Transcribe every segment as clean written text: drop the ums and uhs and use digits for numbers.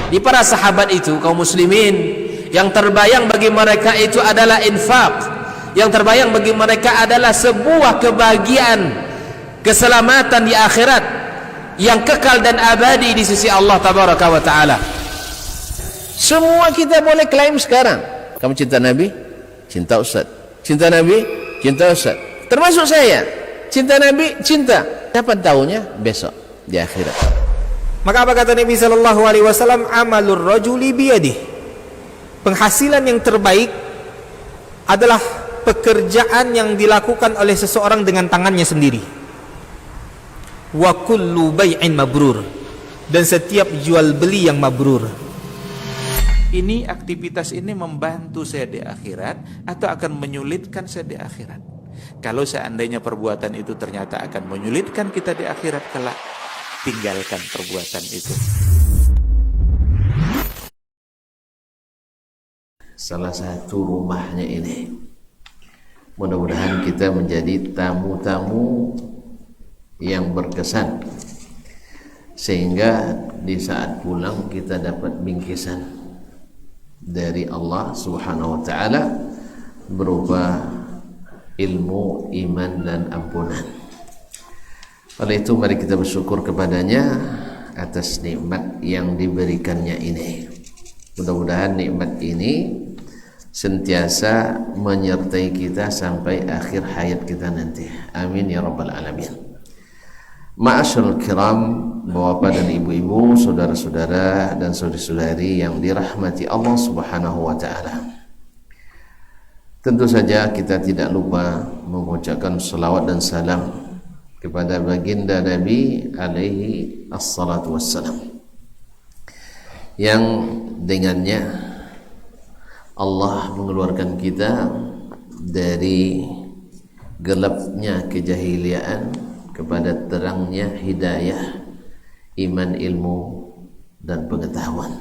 Di para sahabat itu, kaum muslimin, yang terbayang bagi mereka itu adalah infak, yang terbayang bagi mereka adalah sebuah kebahagiaan, keselamatan di akhirat yang kekal dan abadi di sisi Allah tabaraka wa taala. Semua kita boleh klaim sekarang, kamu cinta Nabi, cinta Ustaz. Cinta Nabi, cinta Ustaz. Termasuk saya, cinta Nabi, cinta. Kapan tahunya? Besok di akhirat. Maka apa kata Nabi sallallahu alaihi wasallam? Amalur rajuli biyadihi. Penghasilan yang terbaik adalah pekerjaan yang dilakukan oleh seseorang dengan tangannya sendiri. Wa kullu bai'in mabrur, dan setiap jual beli yang mabrur. Ini aktivitas ini membantu saya di akhirat atau akan menyulitkan saya di akhirat? Kalau seandainya perbuatan itu ternyata akan menyulitkan kita di akhirat kelak, tinggalkan perbuatan itu. Salah satu rumahnya ini, mudah-mudahan kita menjadi tamu-tamu yang berkesan, sehingga di saat pulang kita dapat bingkisan dari Allah Subhanahu wa taala berupa ilmu, iman dan ampunan. Oleh itu mari kita bersyukur kepadanya atas nikmat yang diberikannya ini. Mudah-mudahan nikmat ini sentiasa menyertai kita sampai akhir hayat kita nanti. Amin ya rabbal alamin. Ma'asyiral kiram, bapak dan ibu-ibu, saudara-saudara dan saudari-saudari yang dirahmati Allah Subhanahu wa taala. Tentu saja kita tidak lupa mengucapkan salawat dan salam kepada baginda Nabi alaihi assalatu wassalam, yang dengannya Allah mengeluarkan kita dari gelapnya kejahiliaan kepada terangnya hidayah, iman, ilmu dan pengetahuan.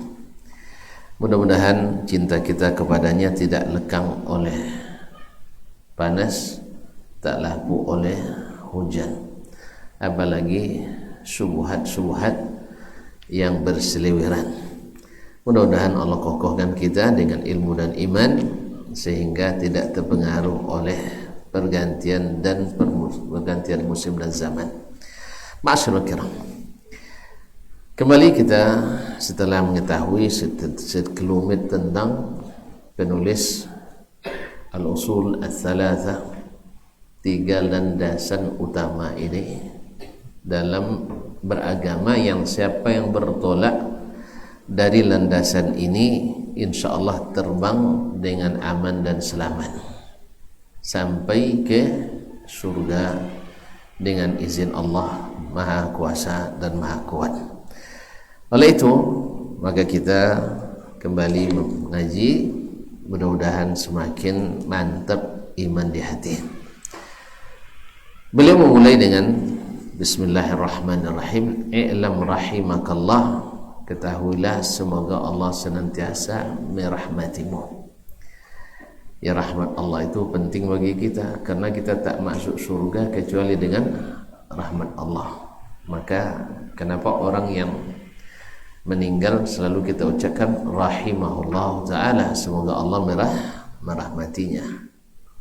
Mudah-mudahan cinta kita kepadanya tidak lekang oleh panas, tak laku oleh hujan, apalagi syubhat-syubhat yang berseliweran. Mudah-mudahan Allah kokohkan kita dengan ilmu dan iman sehingga tidak terpengaruh oleh pergantian musim dan zaman. Ma'asyiral kiram, kembali kita setelah mengetahui sekelumit tentang penulis Al-Usul Ats-Tsalatsa, tiga landasan utama ini dalam beragama, yang siapa yang bertolak dari landasan ini insyaallah terbang dengan aman dan selamat sampai ke surga dengan izin Allah Maha Kuasa dan Maha Kuat. Oleh itu maka kita kembali mengaji, mudah-mudahan semakin mantap iman di hati. Beliau memulai dengan Bismillahirrahmanirrahim. I'lam rahimakallah, ketahuilah semoga Allah senantiasa merahmatimu. Ya, rahmat Allah itu penting bagi kita, karena kita tak masuk surga kecuali dengan rahmat Allah. Maka kenapa orang yang meninggal selalu kita ucapkan rahimahullah ta'ala, semoga Allah merahmatinya,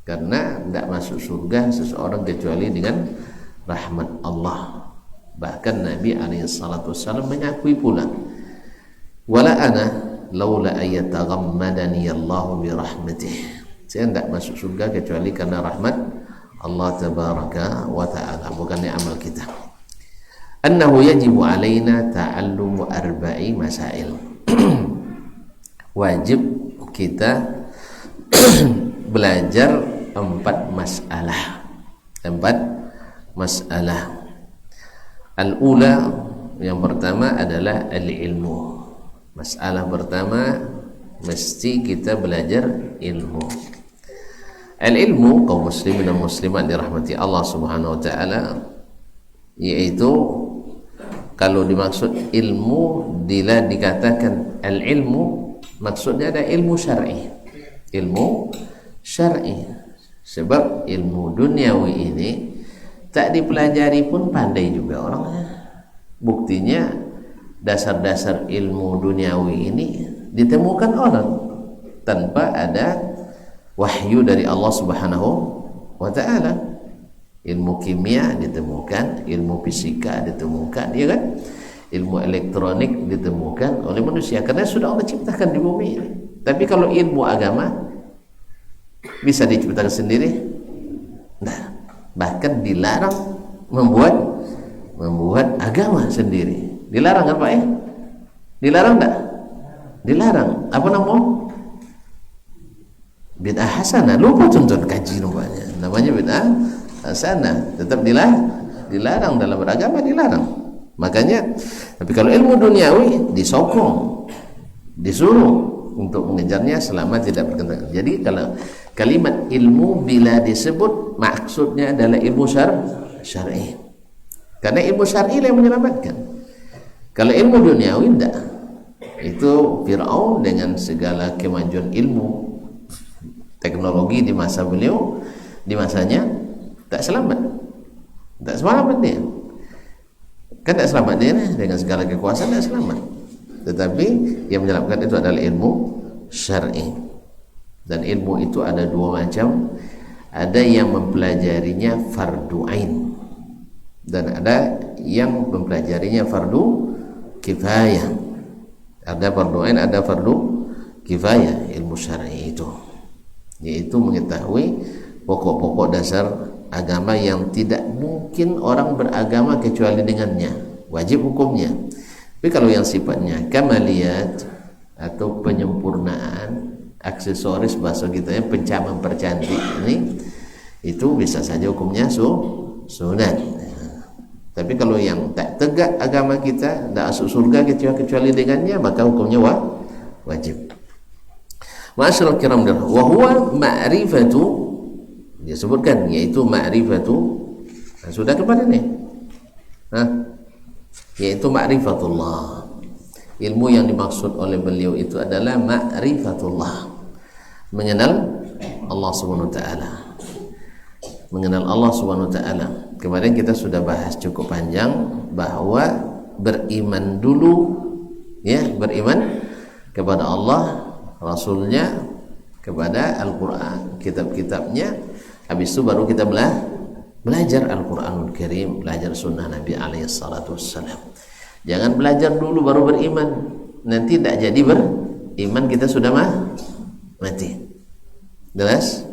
karena tidak masuk surga seseorang kecuali dengan rahmat Allah. Bahkan Nabi SAW mengakui pula, wala ana laula ayataghammadani Allahu bi rahmatih, saya tidak masuk surga kecuali karena rahmat Allah tabaraka wa ta'ala, bukannya amal kita. Annahu yajibu alaina ta'allumu arba'i masail. Wajib kita belajar 4 masalah. Al-ula, yang pertama adalah al-ilmu. Masalah pertama, mesti kita belajar ilmu. Al-ilmu, kaum muslimin dan muslimat dirahmati Allah Subhanahu wa taala, yaitu kalau dimaksud ilmu, bila dikatakan al-ilmu, maksudnya ada ilmu syar'i. Ilmu syar'i. Sebab ilmu duniawi ini tak dipelajari pun pandai juga orangnya. Buktinya dasar-dasar ilmu duniawi ini ditemukan orang tanpa ada wahyu dari Allah Subhanahu wa ta'ala. Ilmu kimia ditemukan, ilmu fisika ditemukan, ya kan? Ilmu elektronik ditemukan oleh manusia karena sudah Allah ciptakan di bumi ini. Tapi kalau ilmu agama bisa diciptakan sendiri? Nah, bahkan dilarang membuat agama sendiri. Dilarang apa ya? Dilarang enggak? Dilarang. Apa namanya? Bid'ah hasanah. Lupa tuntut kaji namanya bid'ah hasanah. Tetap dilarang dalam beragama, dilarang. Makanya, tapi kalau ilmu duniawi disokong, disuruh untuk mengejarnya selama tidak bertentangan. Jadi kalau kalimat ilmu bila disebut maksudnya adalah ilmu syar'i. Karena ilmu syar'i yang menyelamatkan. Kalau ilmu duniawi tidak. Itu Fir'aun dengan segala kemajuan ilmu teknologi di masa beliau, di masanya tak selamat. Tak selamat dia. Kan tak selamat dia dengan segala kekuasaan, tak selamat. Tetapi yang menyelamatkan itu adalah ilmu syar'i. Dan ilmu itu ada dua macam. Ada yang mempelajarinya fardu ain dan ada yang mempelajarinya fardu kifayah. Ada fardu ain, ada fardu kifayah ilmu syar'i itu, yaitu mengetahui pokok-pokok dasar agama yang tidak mungkin orang beragama kecuali dengannya, wajib hukumnya. Tapi kalau yang sifatnya kamaliyat atau penyempurnaan, aksesoris bahasa kita ya, mempercantik ini, itu bisa saja hukumnya sunat. Tapi kalau yang tak tegak agama kita, tak masuk surga kecuali dengannya, maka hukumnya wajib. Ma'asyiral kiram, wa huwa ma'rifatu, dia sebutkan, yaitu ma'rifatu, sudah kepada ni, yaitu ma'rifatullah. Ilmu yang dimaksud oleh beliau itu adalah ma'rifatullah, mengenal Allah Subhanahu wa ta'ala. Mengenal Allah Subhanahu wa ta'ala. Kemarin kita sudah bahas cukup panjang bahwa beriman dulu, ya, beriman kepada Allah, Rasulnya, kepada Al-Quran, kitab-kitabnya. Habis itu baru kita belajar Al-Quranul Karim, belajar sunnah Nabi alaihi salatu wassalam. Jangan belajar dulu baru beriman, nanti tidak jadi beriman, kita sudah mati. Jelas?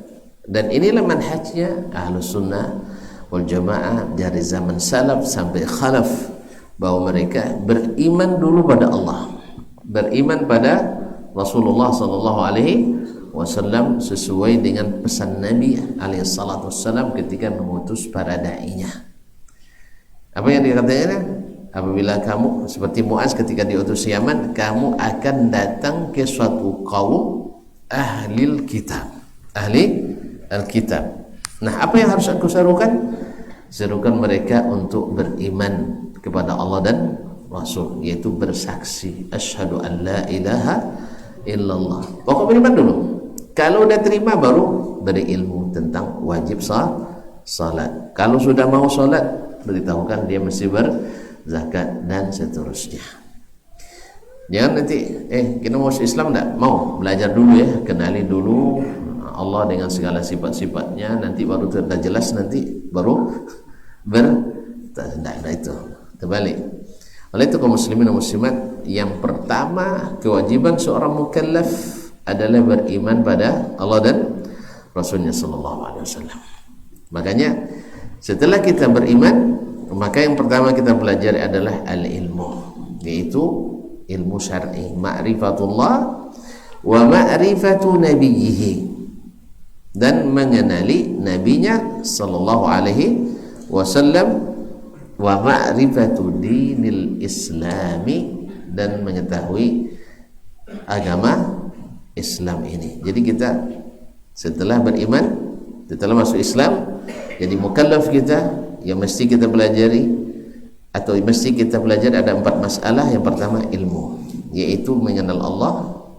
Dan inilah manhajnya Ahlus Sunnah wal Jamaah dari zaman salaf sampai khalaf, bahwa mereka beriman dulu pada Allah, beriman pada Rasulullah sallallahu alaihi wasallam sesuai dengan pesan Nabi alaihi salatu wasallam ketika mengutus para dai-nya. Apa yang dikatakan? Apabila kamu seperti Muaz ketika diutus Yaman, kamu akan datang ke suatu kaum ahli kitab, ahli Alkitab. Nah, apa yang harus aku serukan? Serukan mereka untuk beriman kepada Allah dan Rasul, yaitu bersaksi asyhadu an la ilaha illallah. Pokok beriman dulu. Kalau udah terima baru berilmu tentang wajib salat. Kalau sudah mau salat, beritahukan dia mesti berzakat dan seterusnya. Jangan nanti kita mau Islam enggak? Mau belajar dulu ya, kenali dulu Allah dengan segala sifat-sifatnya, nanti baru sudah jelas, nanti baru tidak itu terbalik. Oleh itu kaum muslimin dan muslimat, yang pertama kewajiban seorang mukallaf adalah beriman pada Allah dan Rasulnya sallallahu alaihi wasallam. Makanya setelah kita beriman, maka yang pertama kita pelajari adalah al-ilmu, yaitu ilmu syar'i, ma'rifatullah wa ma'rifatu nabiyhi, dan mengenali nabinya sallallahu alaihi wasallam, wa ma'rifatu dinil islami, dan mengetahui agama Islam ini. Jadi kita setelah beriman, setelah masuk Islam, jadi mukallaf kita yang mesti kita pelajari atau mesti kita pelajari ada 4 masalah. Yang pertama ilmu, yaitu mengenal Allah,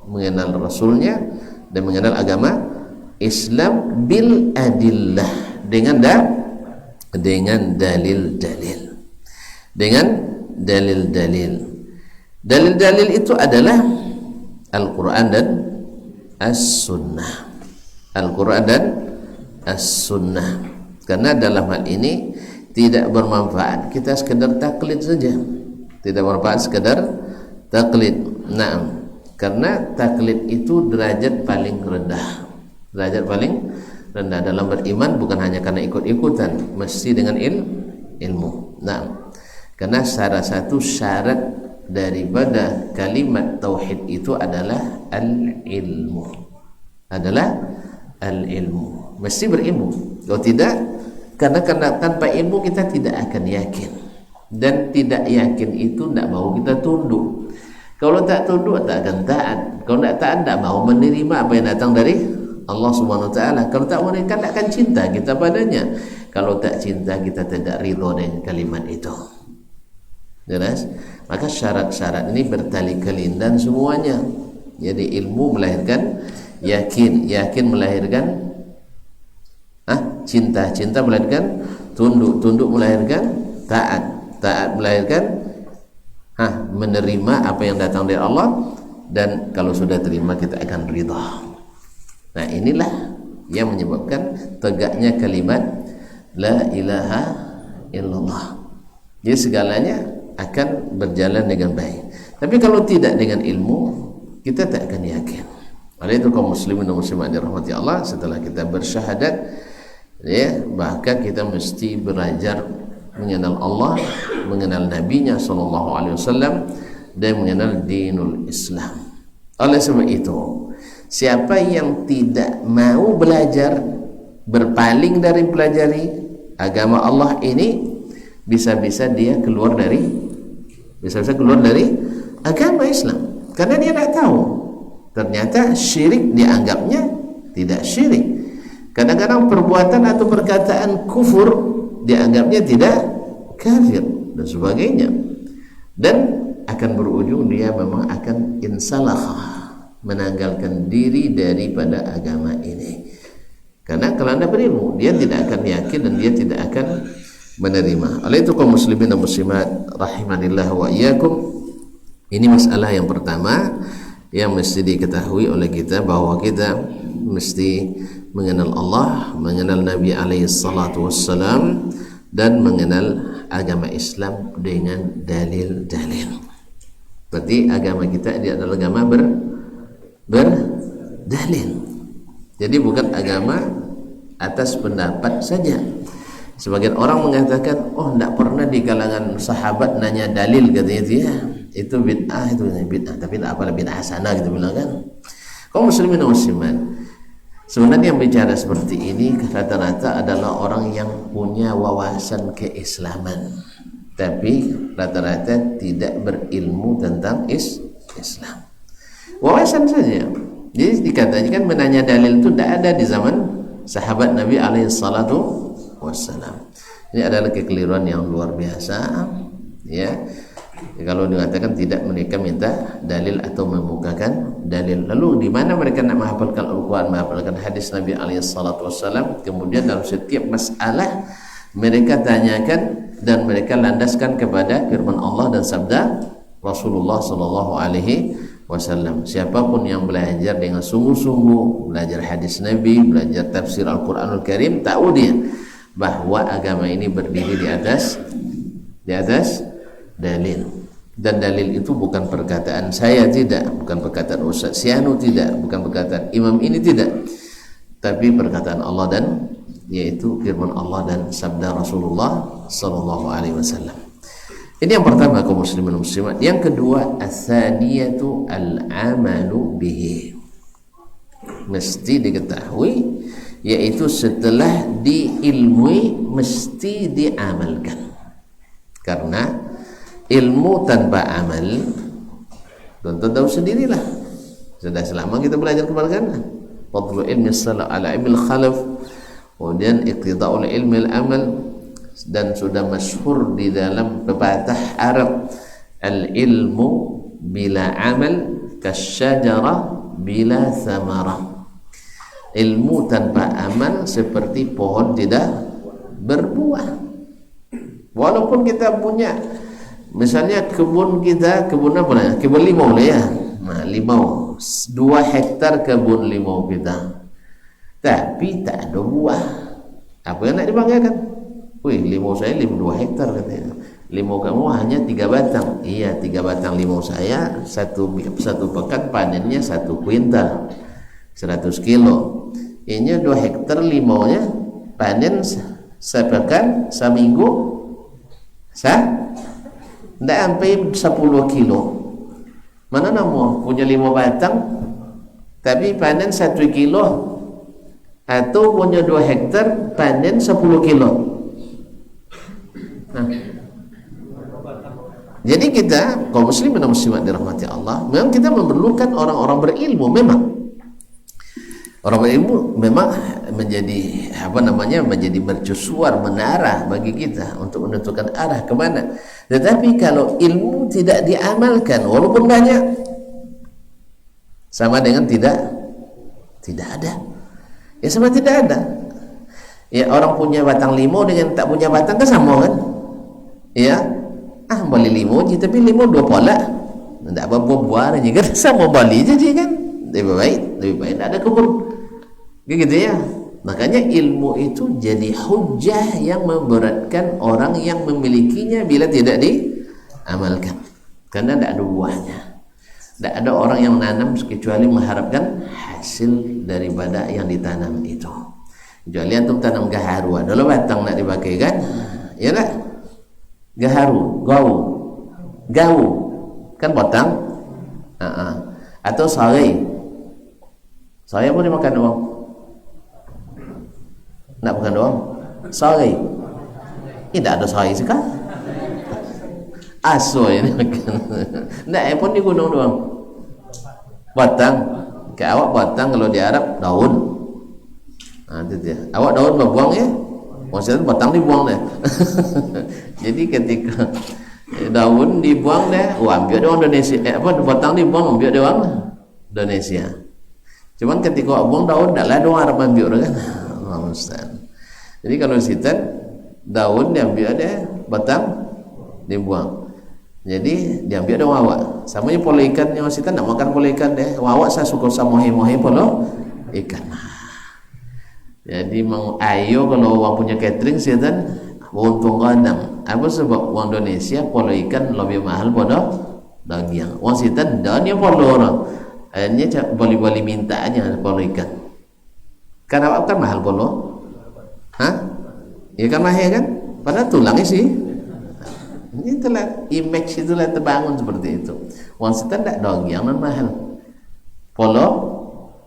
mengenal Rasulnya, dan mengenal agama Islam bil adillah, dengan dalil-dalil, dengan dalil-dalil. Dalil-dalil itu adalah Al-Quran dan As-Sunnah. Al-Quran dan As-Sunnah. Karena dalam hal ini tidak bermanfaat kita sekedar taklid saja. Tidak bermanfaat sekedar taklid. Naam. Karena taklid itu derajat paling rendah. Derajat paling rendah dalam beriman bukan hanya karena ikut-ikutan, mesti dengan ilmu. Naam. Karena salah satu syarat daripada kalimat tauhid itu adalah al-ilmu. Adalah al-ilmu. Mesti berilmu. Kalau tidak, karena tanpa ilmu kita tidak akan yakin. Dan tidak yakin itu tidak mau kita tunduk. Kalau tak tunduk tak akan taat. Kalau tak taat tak mau menerima apa yang datang dari Allah Subhanahu wa taala. Kalau tak menerima tak akan cinta kita padanya. Kalau tak cinta kita tidak ridha dengan kalimat itu. Jelas? Maka syarat-syarat ini bertali kelindan semuanya. Jadi ilmu melahirkan yakin, yakin melahirkan cinta, cinta melahirkan tunduk, tunduk melahirkan taat, taat melahirkan menerima apa yang datang dari Allah, dan kalau sudah terima kita akan ridha. Nah, inilah yang menyebabkan tegaknya kalimat la ilaha illallah. Jadi segalanya akan berjalan dengan baik. Tapi kalau tidak dengan ilmu, kita tak akan yakin. Oleh itu kaum muslimin dan muslimat dirahmati Allah, setelah kita bersyahadat, ya, bahkan kita mesti belajar mengenal Allah, mengenal Nabi-Nya sallallahu alaihi wasallam, dan mengenal dinul Islam. Oleh sebab itu, siapa yang tidak mau belajar, berpaling dari pelajari agama Allah ini, bisa-bisa dia keluar dari agama Islam, karena dia tidak tahu ternyata syirik dianggapnya tidak syirik. Kadang-kadang perbuatan atau perkataan kufur dianggapnya tidak kafir dan sebagainya, dan akan berujung dia memang akan insalah, menanggalkan diri daripada agama ini. Karena kalau anda berilmu, dia tidak akan yakin dan dia tidak akan menerima. Oleh itu kaum muslimin dan muslimat rahimanillah wa iyyakum, ini masalah yang pertama yang mesti diketahui oleh kita, bahwa kita mesti mengenal Allah, mengenal Nabi alaihi salatu wassalam, dan mengenal agama Islam dengan dalil-dalil. Berarti agama kita dia adalah agama berdalil. Jadi bukan agama atas pendapat saja. Sebagian orang mengatakan, oh tidak pernah di kalangan sahabat nanya dalil, katanya dia itu bid'ah, itu bid'ah, tapi tidak apalah bid'ah hasanah gitu bilang kan. Kaum muslimin dan muslimat, sebenarnya yang bicara seperti ini rata-rata adalah orang yang punya wawasan keislaman, tapi rata-rata tidak berilmu tentang Islam. Wawasan saja. Jadi dikatakan kan menanya dalil itu tidak ada di zaman sahabat Nabi alaihi salatu wassalam. Ini adalah kekeliruan yang luar biasa, ya. Kalau dikatakan tidak, mereka minta dalil atau membukakan dalil. Lalu di mana mereka nak menghafalkan Al-Quran, menghafalkan hadis Nabi alaihi salatu wassalam? Kemudian dalam setiap masalah mereka tanyakan dan mereka landaskan kepada firman Allah dan sabda Rasulullah sallallahu alaihi wasallam. Siapapun yang belajar dengan sungguh-sungguh, belajar hadis Nabi, belajar tafsir Al-Quranul Karim, tahu dia bahwa agama ini berdiri di atas dalil. Dan dalil itu bukan perkataan saya, tidak, bukan perkataan Ustaz Sianu, tidak, bukan perkataan imam ini, tidak, tapi perkataan Allah, dan yaitu firman Allah dan sabda Rasulullah sallallahu alaihi wasallam. Ini yang pertama kaum muslimin muslimat. Yang kedua, as-saniyatu al-amalu bihi. Mesti diketahui, yaitu setelah diilmui mesti diamalkan. Karena ilmu tanpa amal, tentu tahu sendirilah. Sudah selama kita belajar kebalikan, fadlu ilmi salah ala ilmi khalaf, kemudian iqtida'ul ilmi al-amal, dan sudah masyhur di dalam pepatah Arab, al-ilmu bila amal kasyajara bila samarah. Ilmu tanpa amal seperti pohon tidak berbuah. Walaupun kita punya Misalnya kebun kita, kebun apa ya? Kebun limau lah ya. Nah, limau 2 hektar kebun limau kita, tapi tak ada buah. Apa yang nak dibanggakan? Wih, limau saya 2 hektar katanya. Limau kamu hanya 3 batang. Iya, 3 batang limau saya satu pekan panennya 1 kuintal 100 kilo. Ini 2 hektar limaunya panen sepekan, seminggu tidak sampai 10 kilo. Mana namu punya 5 batang tapi panen 1 kilo, atau punya 2 hektar panen 10 kilo. Nah, jadi kita kaum muslimin dan muslimat dirahmati Allah, memang kita memerlukan orang-orang berilmu. Memang orang berilmu memang menjadi menjadi mercusuar, menarah bagi kita untuk menentukan arah kemana. Tetapi kalau ilmu tidak diamalkan walaupun banyak, sama dengan tidak ada. Ya sama tidak ada. Ya, orang punya batang limau dengan tak punya batang kan sama kan? Ya, boleh limau je tapi limau 2 pola, tak apa buah-buah aja kan, sama balik je kan. Lebih baik tak ada kebun. Gitu ya. Makanya ilmu itu jadi hujah yang memberatkan orang yang memilikinya bila tidak diamalkan, karena tidak ada buahnya. Tidak ada orang yang menanam kecuali mengharapkan hasil daripada yang ditanam itu. Kecuali antum tanam gaharu, ada lo batang nak dipakai kan, ya tak? Gaharu, gau kan batang, atau sarai pun dimakan doang. Nak makan doang sarai, tidak ada sarai sekarang. Aso ini makan. Nak pun di gunung doang. Batang, ke awak batang kalau di Arab daun. Itu dia. Awak daun berbuang ya. Maksudnya batang dibuang deh. Jadi ketika daun dibuang deh, ambil doang Indonesia. Batang dibuang ambil doang Indonesia. Cuman ketika awak buang daun, dah lah doang Arab ambil kan. Allah Ustaz. Jadi kalau sitan daun diambil deh, batang dibuang. Jadi diambil ada awak. Sama je pola ikan yang sitan nak makan pola ikan deh. Awak saya suka sama mohe-mohe pola ikan. Jadi ayo kalau orang punya catering sitan untung kadang. Apa sebab orang Indonesia pola ikan lebih mahal pada daging. Orang sitan dah dia pola orang. Hanya boleh minta aja pola ikan. Kan awak kan mahal pola. Ya kan mahal kan? Padahal tulangnya sih. Itulah image, itulah terbangun seperti itu. Orang setan tak dong yang non mahal. Polo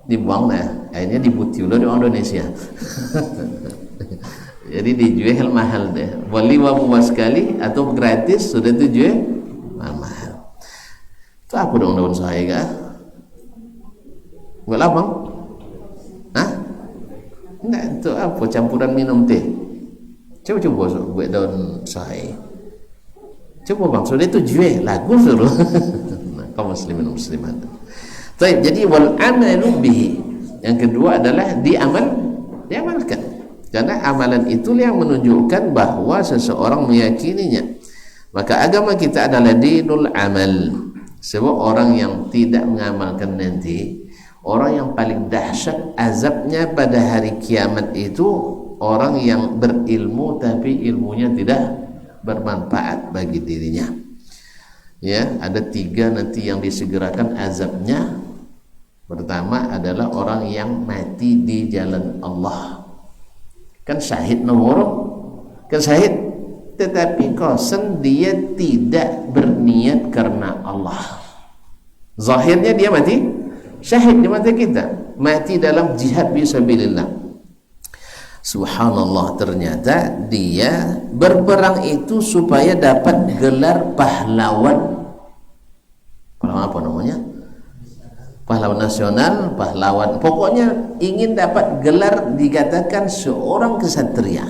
dibuang lah, akhirnya dibuti di orang Indonesia. Jadi dijual mahal deh. Boleh buat sekali atau gratis sudah tu jual mahal. Itu apa dong daun saya kah? Buat apa? Enggak, itu apa campuran minum teh. Coba buat daun saya. Coba bang, sudah itu jual lagu suruh. Kaum muslimin muslimat. Baik, jadi wal amalu bihi. Yang kedua adalah diamalkan. Karena amalan itulah yang menunjukkan bahawa seseorang meyakininya. Maka agama kita adalah dinul amal. Sebab orang yang tidak mengamalkan nanti, orang yang paling dahsyat azabnya pada hari kiamat itu orang yang berilmu tapi ilmunya tidak bermanfaat bagi dirinya. Ya, ada 3 nanti yang disegerakan azabnya. Pertama adalah orang yang mati di jalan Allah. Kan syahid nomor, kan syahid, tetapi kosen dia tidak berniat karena Allah. Zahirnya dia mati syahid di mata kita, mati dalam jihad fisabilillah. Subhanallah, ternyata dia berperang itu supaya dapat gelar pahlawan. Pahlawan apa namanya? Pahlawan nasional, pahlawan. Pokoknya ingin dapat gelar dikatakan seorang kesatria.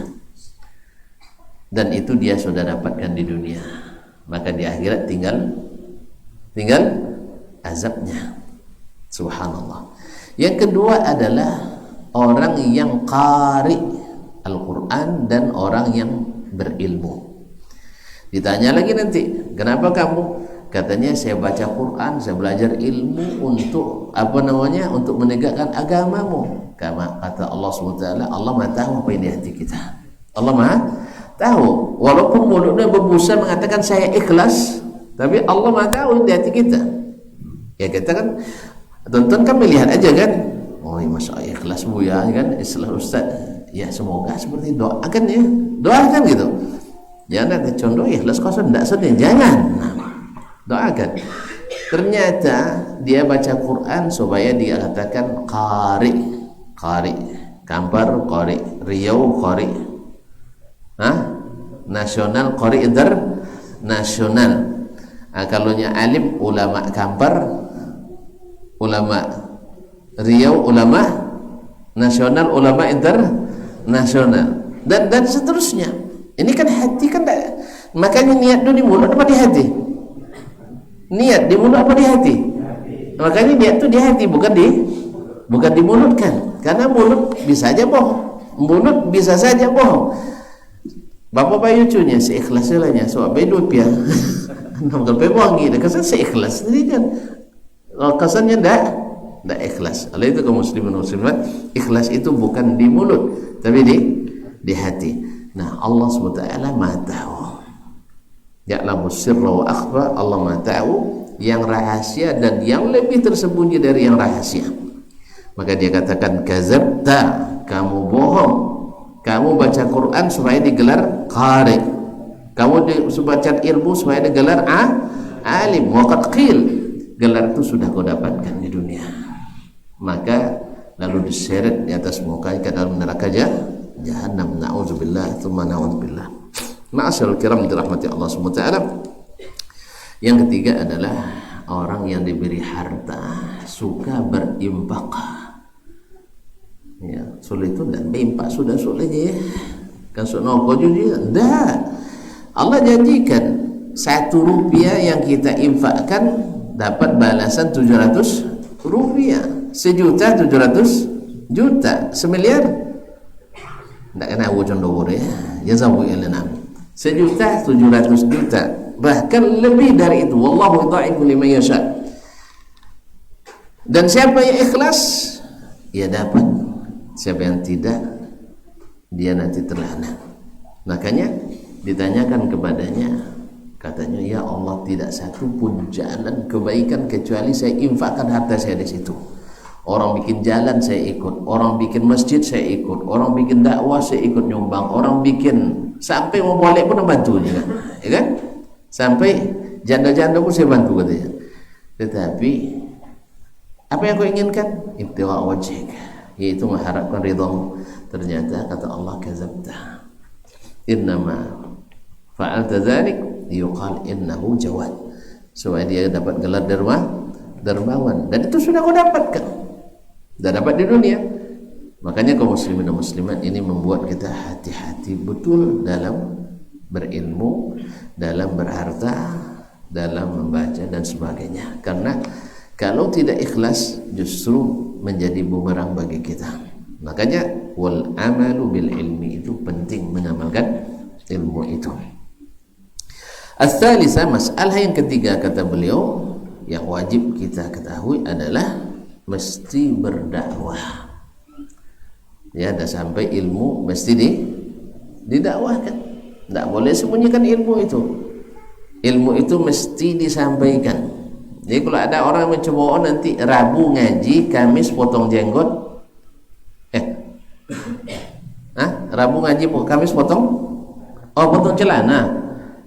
Dan itu dia sudah dapatkan di dunia. Maka di akhirat tinggal azabnya. Subhanallah. Yang kedua adalah orang yang qari Al-Quran dan orang yang berilmu. Ditanya lagi nanti, kenapa kamu? Katanya saya baca Quran, saya belajar ilmu untuk untuk menegakkan agamamu. Kata Allah SWT, Allah Maha tahu apa yang di hati kita. Allah Maha tahu. Walaupun mulutnya berbusa mengatakan saya ikhlas, tapi Allah Maha tahu di hati kita. Ya kita kan, tonton kan melihat aja kan. Oh ya masa ikhlas bu ya kan, Islam Ustaz. Ya semoga seperti doakan ya, doakan gitu. Jangan ada contoh ikhlas kosong tidak sedih, jangan. Doakan. Ternyata dia baca Quran supaya dia katakan qari, Kampar qari, Riau qari, nasional qari internasional. Kalau nya alim ulama Kampar, ulama Riau, ulama nasional, ulama internasional, dan seterusnya. Ini kan hati kan, makanya niat itu di mulut apa di hati? Niat di mulut apa di hati? Makanya niat itu di hati, bukan di mulut kan? Karena mulut bisa saja bohong, mulut bisa saja bohong. Bapak bayu cunya seikhlas selanya, so bedu pia, nongol pewangi, kesan seikhlas, jadi kan kesannya ndak ikhlas. Oleh itu kaum muslimin muslimat, ikhlas itu bukan di mulut, tapi di hati. Nah, Allah SWT Maha tahu. Ya'lamu sirra wa akhfa, Allah Maha tahu yang rahasia dan yang lebih tersembunyi dari yang rahasia. Maka dia katakan kazabta, kamu bohong. Kamu baca Quran supaya digelar qari. Kamu baca ilmu supaya digelar alim. Wa qad qil, gelar itu sudah kau dapatkan di dunia. Maka lalu diseret di atas muka ke dalam neraka Jahannam. Na'udzubillah, tsumma na'udzubillah. Ma'asyiral kiram dirahmati Allah SWT. Yang ketiga adalah orang yang diberi harta suka berinfak. Ya, sulit itu dan berimpak sudah sulit ya. Kan sunoko juga enggak. Allah janjikan 1 rupiah yang kita infakkan dapat balasan 700 rupiah. 1.700.000.000, 1 miliar. Tidak kena wujud dulu ya. Jazawu ilanam. 1.700.000.000, bahkan lebih dari itu. Wallahu dha'ifu liman yasha. Dan siapa yang ikhlas, ia dapat. Siapa yang tidak, dia nanti terlaknat. Makanya ditanyakan kepadanya, katanya, ya Allah, tidak satu pun jalan kebaikan kecuali saya infakkan harta saya di situ. Orang bikin jalan saya ikut, orang bikin masjid saya ikut, orang bikin dakwah saya ikut nyumbang, orang bikin sampai mau balik pun bantu juga, ya kan? Sampai janda-janda pun saya bantu katanya. Tetapi apa yang kau inginkan? Ibtigha wajhik, yaitu mengharapkan ridhamu. Ternyata kata Allah, kazabta, innama fa'alta dzalik yuqal innahu jawad, supaya dia dapat gelar dermawan, dan itu sudah kau dapatkan. Sudah dapat di dunia. Makanya kaum muslimin dan muslimat, ini membuat kita hati-hati betul dalam berilmu, dalam berharta, dalam membaca dan sebagainya. Karena kalau tidak ikhlas justru menjadi bumerang bagi kita. Makanya wal amalu bil ilmi, itu penting mengamalkan ilmu itu. As-salisa, masalah yang ketiga kata beliau yang wajib kita ketahui adalah mesti berdakwah. Ya, dah sampai ilmu mesti didakwahkan. Tidak boleh sembunyikan ilmu itu. Ilmu itu mesti disampaikan. Jadi kalau ada orang mencoba, oh nanti Rabu ngaji, Kamis potong jenggot. Rabu ngaji, Kamis potong? Oh, potong celana.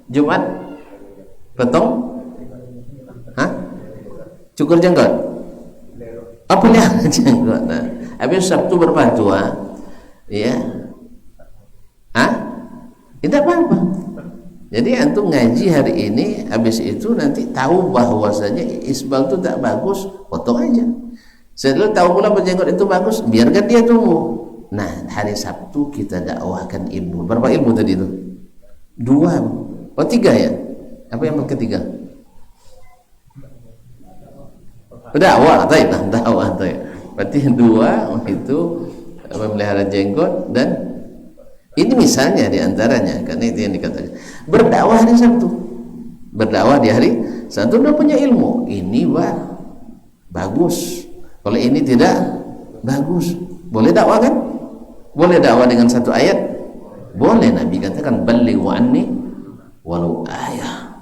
Jumat potong? Cukur jenggot? Apa dia jenggot? Nah, habis Sabtu berfatwa, ya, tidak apa-apa. Jadi antum ngaji hari ini, habis itu nanti tahu bahwasanya isbal itu tak bagus, potong aja. Setelah tahu pula berjenggot itu bagus, biarkan dia tumbuh. Nah, hari Sabtu kita dakwahkan ilmu. Berapa ilmu tadi itu? 2, 3 ya? Apa yang ketiga? Dakwah, dakwah. Berarti 2 itu memelihara jenggot dan Ini misalnya diantaranya, karena itu yang dikatakan berdakwah hari Sabtu. Berdakwah di hari Sabtu udah punya ilmu. Ini bagus. Kalau ini tidak bagus, boleh dakwah kan? Boleh dakwah dengan satu ayat? Boleh. Nabi katakan ballighu anni walau ayah.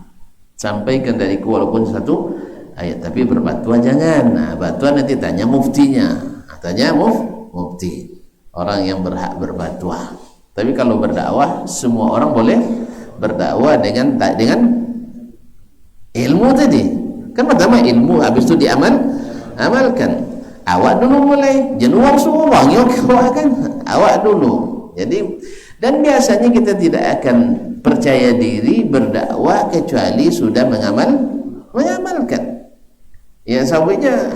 Sampaikan dariku walaupun satu ayat, tapi berfatwa jangan. Nah, fatwa nanti tanya muftinya. Tanya mufti. Orang yang berhak berfatwa. Tapi kalau berdakwah, semua orang boleh berdakwah dengan ilmu tadi. Kan pertama ilmu, habis itu amalkan. Awak dulu mulai, jenuh semua orang yang kan. Awak dulu. Jadi, dan biasanya kita tidak akan percaya diri berdakwah kecuali sudah mengamalkan. Ya sahabatnya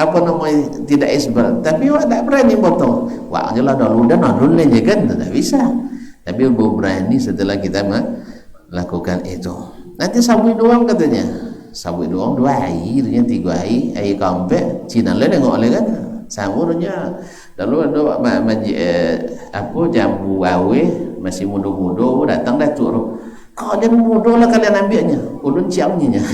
apa namanya tidak isbar, tapi awak tak berani potong. Wah jelah dulu dan dulu aja kan, tidak bisa. Tapi berani setelah kita melakukan itu. Nanti sabui doang katanya, sabui doang 2 hari, 3 hari, air kampek, Cina lah nengok lagi kan, samurnya. Lalu ada jambu awe masih muda-muda datang datuk. Kau dia muda lah kalian ambilnya, ulun ciamnya.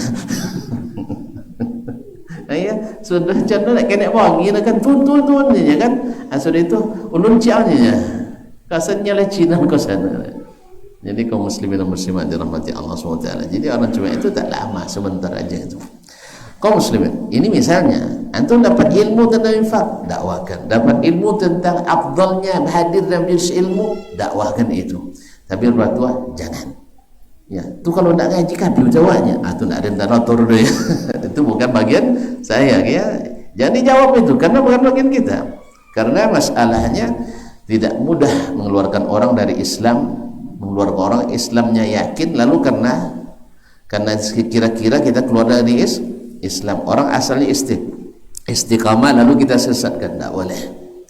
Ya, sudah contoh nak kena wangi kan tuntun ya kan. Sudah itu ulun ciamnya. Kasanya lah Cina ke sana. Jadi kaum muslimin dan muslimat dirahmati Allah SWT. Jadi orang cuma itu tak lama, sebentar aja itu. Kaum muslimin, ini misalnya antum dapat ilmu tentang infak, dakwahkan. Dapat ilmu tentang afdalnya hadir dalam majlis ilmu, dakwahkan itu. Tapi berfatwa jangan. Ya, tu kalau nak ngaji kan jawabnya. Tu nak ada donatur dia. Itu bukan bagian saya ya. Jangan dijawab itu karena bukan bagian kita. Karena masalahnya tidak mudah mengeluarkan orang dari Islam, mengeluarkan orang Islamnya yakin lalu karena kira-kira kita keluar dari Islam. Orang asalnya istiqamah lalu kita sesatkan, tak boleh.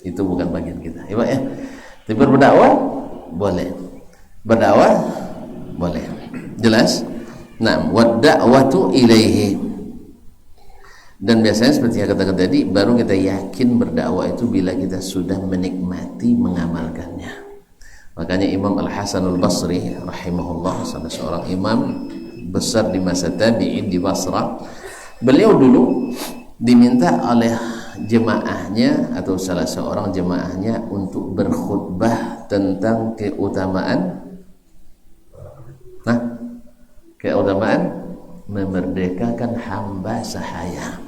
Itu bukan bagian kita. Ya. Tapi berdakwah boleh. Berdakwah boleh. Jelas? Nah, wadda'watu ilaihi. Dan biasanya seperti yang katakan tadi, baru kita yakin berdakwah itu bila kita sudah menikmati mengamalkannya. Makanya Imam Al-Hasan Al-Basri rahimahullah, salah seorang imam besar di masa tabi'in di Basrah, beliau dulu diminta oleh jemaahnya atau salah seorang jemaahnya untuk berkhutbah tentang keutamaan memerdekakan hamba sahaya.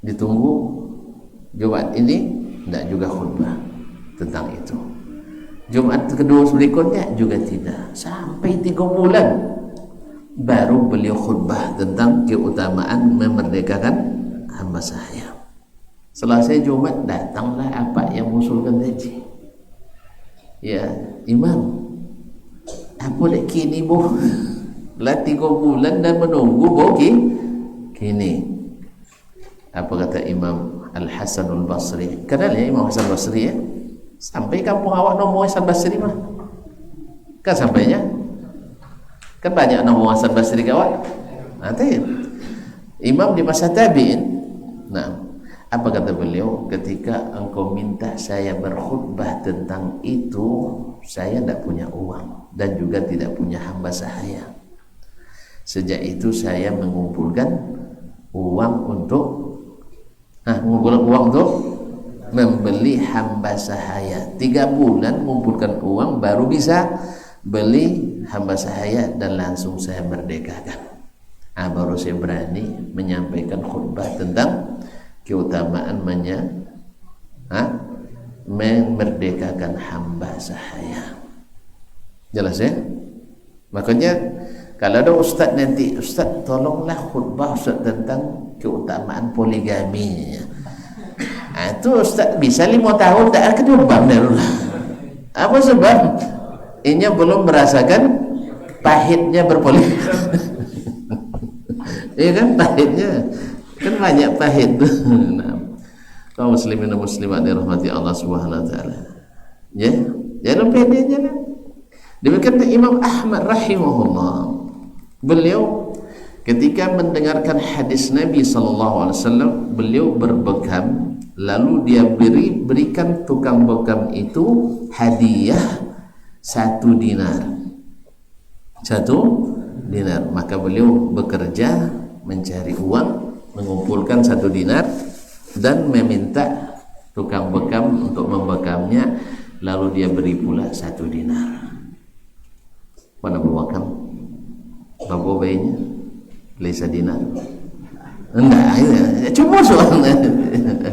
Ditunggu Jumat ini tidak juga khutbah tentang itu. Jumat kedua berikutnya juga tidak. Sampai 3 bulan baru beliau khutbah tentang keutamaan memerdekakan hamba sahaya. Selesai Jumat datanglah apa yang mengusulkan tadi. Ya, Imam, apa dah kini boh? Lah 3 bulan dan menunggu boh kini. Apa kata Imam Al-Hasan Al-Basri? Kenal ya Imam Hasan Al-Basri ya? Sampai kampung awak nombor Hasan Basri mah? Kan sampainya? Kan banyak nombor Hasan Basri kawan. Nanti Imam di masa tabi'in. Nah, apa kata beliau? Ketika engkau minta saya berkhutbah tentang itu, saya tidak punya uang dan juga tidak punya hamba sahaya. Sejak itu saya mengumpulkan uang untuk membeli hamba sahaya. 3 bulan mengumpulkan uang baru bisa beli hamba sahaya dan langsung saya merdekakan. Baru saya berani menyampaikan khutbah tentang keutamaan memerdekakan hamba sahaya. Jelas ya? Makanya kalau ada ustaz nanti, ustaz tolonglah khutbah ustaz tentang keutamaan poligami. Itu ustaz bisa 5 tahun tak akan ubah dulu. Apa sebab? Ini belum merasakan pahitnya berpoligami. Iya kan pahitnya. Kan banyak pahit tuh. Nah, kaum muslimin dan muslimat dirahmati Allah Subhanahu wa taala. Ya, jangan pede aja lah. Demikian Imam Ahmad rahimahullah. Beliau ketika mendengarkan hadis Nabi sallallahu alaihi wasallam, beliau berbekam lalu dia berikan tukang bekam itu hadiah 1 dinar. 1 dinar. Maka beliau bekerja mencari uang, mengumpulkan 1 dinar dan meminta tukang bekam untuk membekamnya, lalu dia beri pula 1 dinar. Mana bekam? Berapa bayinya? Lesa dinar? Enggak, ya, cuma soalnya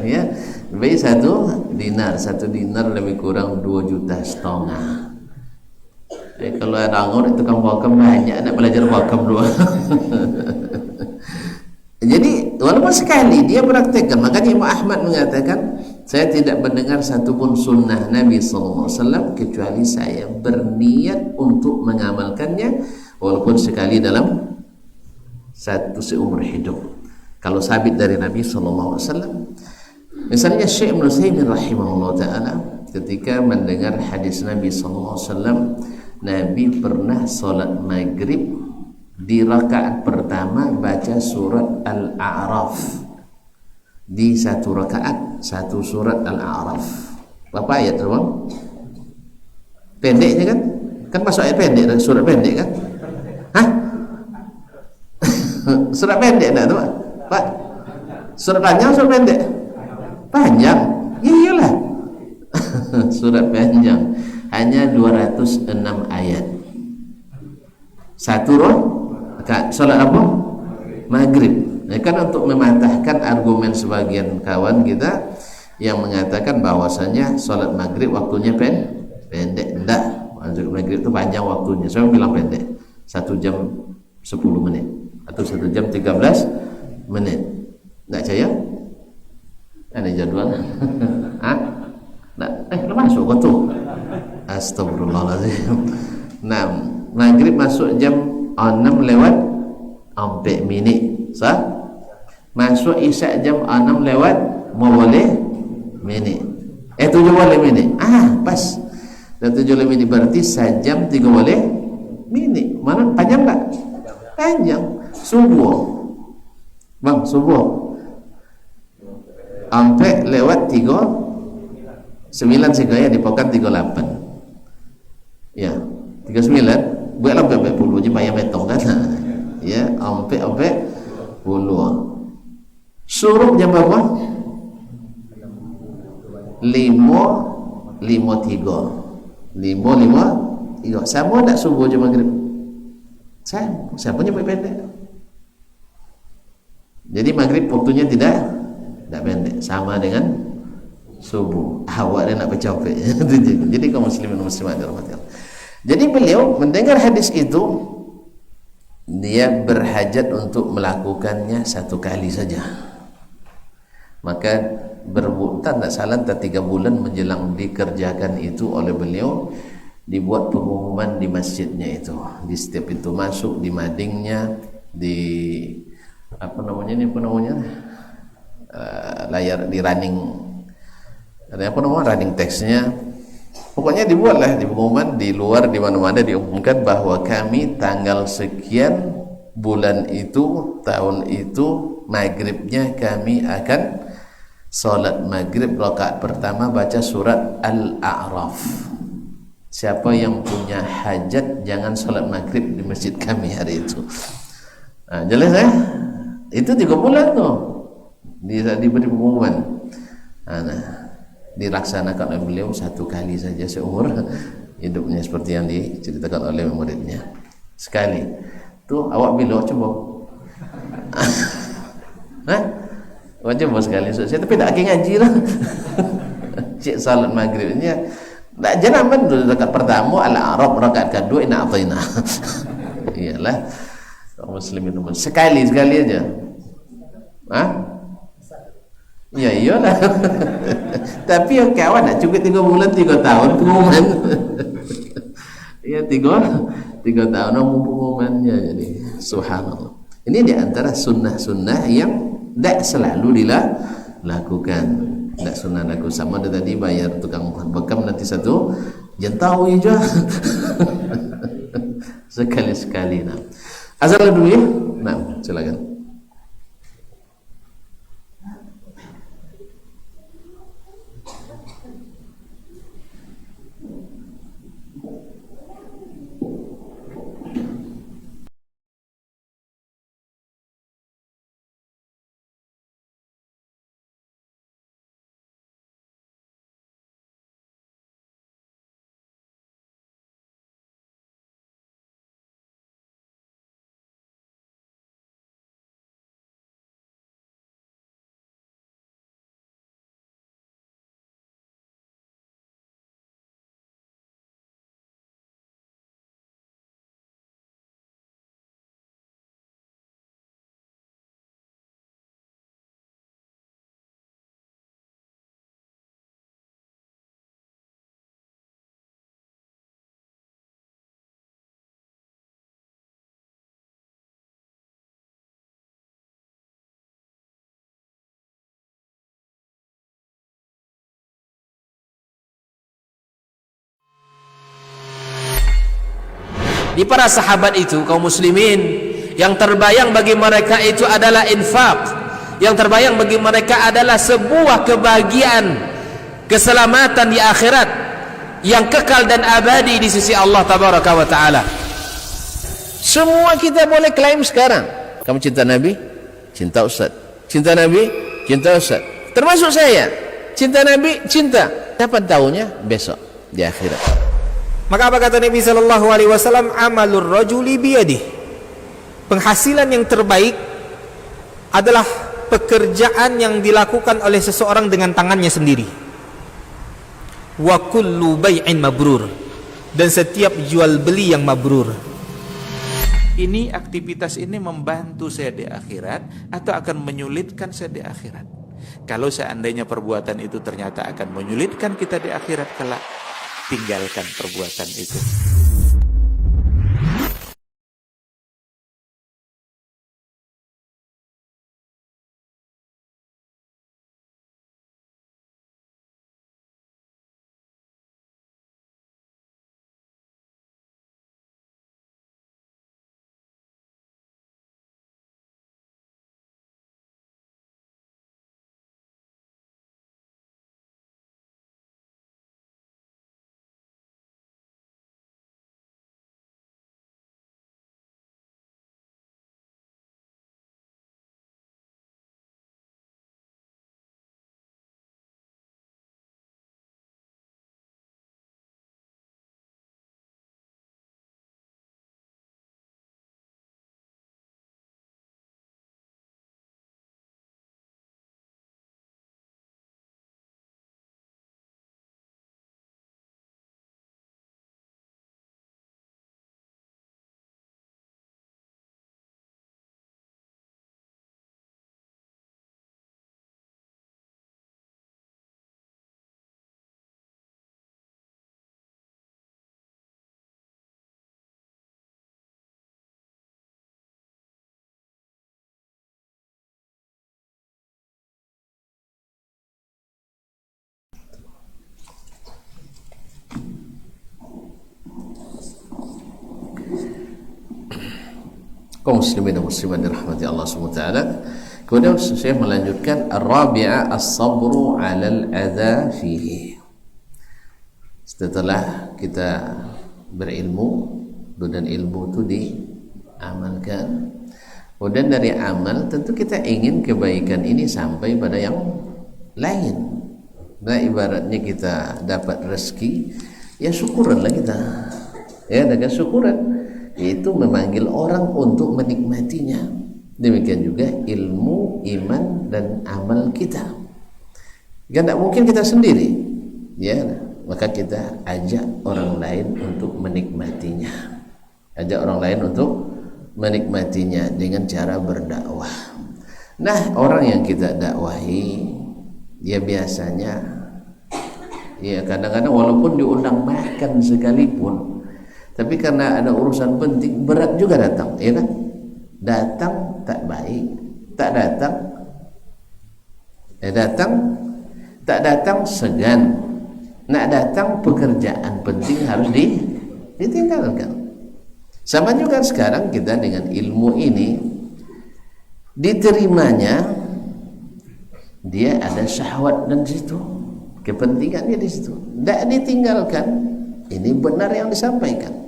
ya, bayi 1 dinar. 1 dinar lebih kurang 2,5 juta. Kalau ada orang tukang bekam banyak, nak belajar bekam dua. Jadi walaupun sekali dia praktekkan, makanya Imam Ahmad mengatakan, saya tidak mendengar satupun sunnah Nabi SAW kecuali saya berniat untuk mengamalkannya walaupun sekali dalam seumur hidup. Kalau sabit dari Nabi SAW, misalnya Syekh Ibn Utsaimin rahimahullah ta'ala ketika mendengar hadis Nabi SAW, Nabi pernah solat maghrib di rakaat pertama baca surat Al-A'raf. Di 1 rakaat 1 surat Al-A'raf. Berapa ayat teman? Pendeknya kan? Kan masuk ayat pendek, surat pendek kan? Hah? Surat pendek enggak tuh, Pak? Surat panjang, surat pendek? Panjang. Ya iyalah. Surat panjang. Hanya 206 ayat. 1 rakaat salat apa? Maghrib. Kan untuk mematahkan argumen sebagian kawan kita yang mengatakan bahwasanya salat maghrib waktunya pendek. Enggak, maghrib itu panjang waktunya. Saya bilang pendek, 1 jam 10 menit atau 1 jam 13 menit. Enggak percaya? Ada jadwal? Hah? Enggak, masuk kok tuh. Astagfirullahaladzim. Nah, maghrib masuk jam 6 lewat 4 minit. Sah? Masuk isyak jam 6 lewat boleh minit. 7 boleh minit. Pas. Dan 7 minit berarti 1 jam 3 boleh minit. Mana panjang tak? Panjang. Subuh. Bang, subuh. 4 lewat 9 sekali dipokan 38. Ya, 39. Buatlah 40 je payah metong kan. Ya, 4 puluh. Suruh jam berapa? 5:53. Sama tak subuh jam maghrib? Siapa nyebut pendek? Jadi maghrib waktunya tidak pendek, sama dengan subuh. Awak dia nak bercapek. Jadi kaum muslimin muslimat dirahmati Allah. Jadi beliau mendengar hadis itu, dia berhajat untuk melakukannya 1 kali saja. Maka tak salah 3 bulan menjelang dikerjakan itu oleh beliau, dibuat pengumuman di masjidnya itu, di setiap pintu masuk, di madingnya, di layar, di running textnya. Pokoknya dibuatlah di pengumuman di luar, di mana-mana diumumkan bahwa kami tanggal sekian bulan itu, tahun itu, maghribnya kami akan salat maghrib rakaat pertama baca surat Al-A'raf. Siapa yang punya hajat jangan salat maghrib di masjid kami hari itu. Jelas ya? Itu 3 bulan tuh diberi pengumuman. Dilaksanakan oleh beliau 1 kali saja seumur hidupnya, seperti yang diceritakan oleh muridnya. Sekali. Tuh awak bila coba. Coba sekali. Saya tapi tak ngaji lah. Cik salat maghribnya tak jangan betul rakaat pertama Al-A'raf, rakaat kedua Inna A'thaina. Iyalah. Kaum muslimin sekali aja. Ya iyalah. Tapi yang kawan nak cukup 3 bulan 3 tahun pengumuman. Ya 3 tahun pengumumannya. Jadi subhanallah. Ini di antara sunnah-sunnah yang tidak selalu dilakukan. Tidak sunnah laku sama ada tadi bayar tukang bekam nanti 1 jentau aja. Sekali-sekali. Nah. Azan dulu ya. Nah, silakan. Di para sahabat itu, kaum muslimin, yang terbayang bagi mereka itu adalah infak, yang terbayang bagi mereka adalah sebuah kebahagiaan, keselamatan di akhirat yang kekal dan abadi di sisi Allah tabaraka wa taala. Semua kita boleh klaim sekarang, kamu cinta Nabi, cinta Ustaz. Cinta Nabi, cinta Ustaz. Termasuk saya, cinta Nabi, cinta. Dapat tahunya besok di akhirat. Maka apa kata Nabi sallallahu alaihi wasallam? Amalur rajuli biyadih. Penghasilan yang terbaik adalah pekerjaan yang dilakukan oleh seseorang dengan tangannya sendiri. Wa kullu bai'in mabrur. Dan setiap jual beli yang mabrur. Ini aktivitas ini membantu saya di akhirat atau akan menyulitkan saya di akhirat? Kalau seandainya perbuatan itu ternyata akan menyulitkan kita di akhirat kelak, tinggalkan perbuatan itu. Kaum muslimin dan muslimat dirahmati Allah SWT. Kemudian saya melanjutkan ar-rabi'a as-sabru 'alal adza fihi. Setelah kita berilmu, dan ilmu itu diamalkan, kemudian dari amal tentu kita ingin kebaikan ini sampai pada yang lain. Nah, ibaratnya kita dapat rezeki, ya syukuranlah kita, ya dengan syukuran, yaitu memanggil orang untuk menikmatinya. Demikian juga ilmu, iman, dan amal kita. Kan tidak mungkin kita sendiri, ya, maka kita ajak orang lain untuk menikmatinya. Ajak orang lain untuk menikmatinya dengan cara berdakwah. Nah, orang yang kita dakwahi, ya biasanya, ya kadang-kadang walaupun diundang makan sekalipun, tapi karena ada urusan penting, berat juga datang, ya kan? Datang tak baik, tak datang, tak datang segan. Nak datang pekerjaan penting harus ditinggalkan. Sama juga sekarang kita dengan ilmu ini, diterimanya dia ada syahwat dan situ, kepentingannya di situ, tidak ditinggalkan. Ini benar yang disampaikan.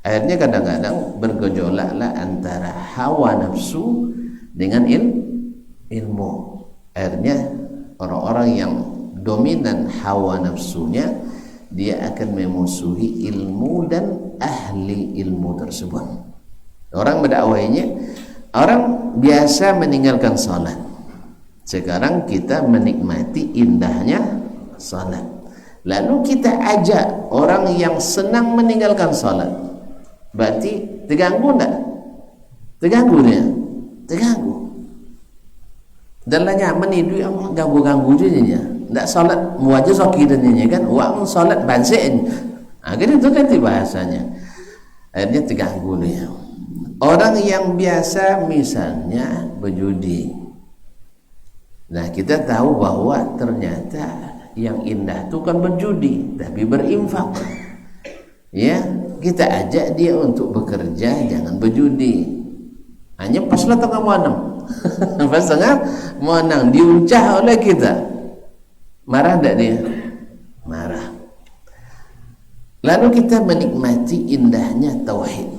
Akhirnya kadang-kadang bergejolaklah antara hawa nafsu dengan ilmu. Akhirnya orang-orang yang dominan hawa nafsunya, dia akan memusuhi ilmu dan ahli ilmu tersebut. Orang berdakwahinya, orang biasa meninggalkan salat. Sekarang kita menikmati indahnya salat. Lalu kita ajak orang yang senang meninggalkan salat. Berarti terganggu enggak? Terganggu dia. Terganggu. Dan lah nyaman itu yang ganggu-ganggu dia. Enggak salat muajir sakit dan kan. Wang salat bansik. Kan itu kan bahasanya. Akhirnya terganggu dia. Orang yang biasa misalnya berjudi. Nah, kita tahu bahwa ternyata yang indah itu kan berjudi, tapi berinfak. Ya, kita ajak dia untuk bekerja, jangan berjudi. Hanya pas lah tengah menang. Pas tengah menang diuncah oleh kita. Marah tak dia? Marah. Lalu kita menikmati indahnya tauhid,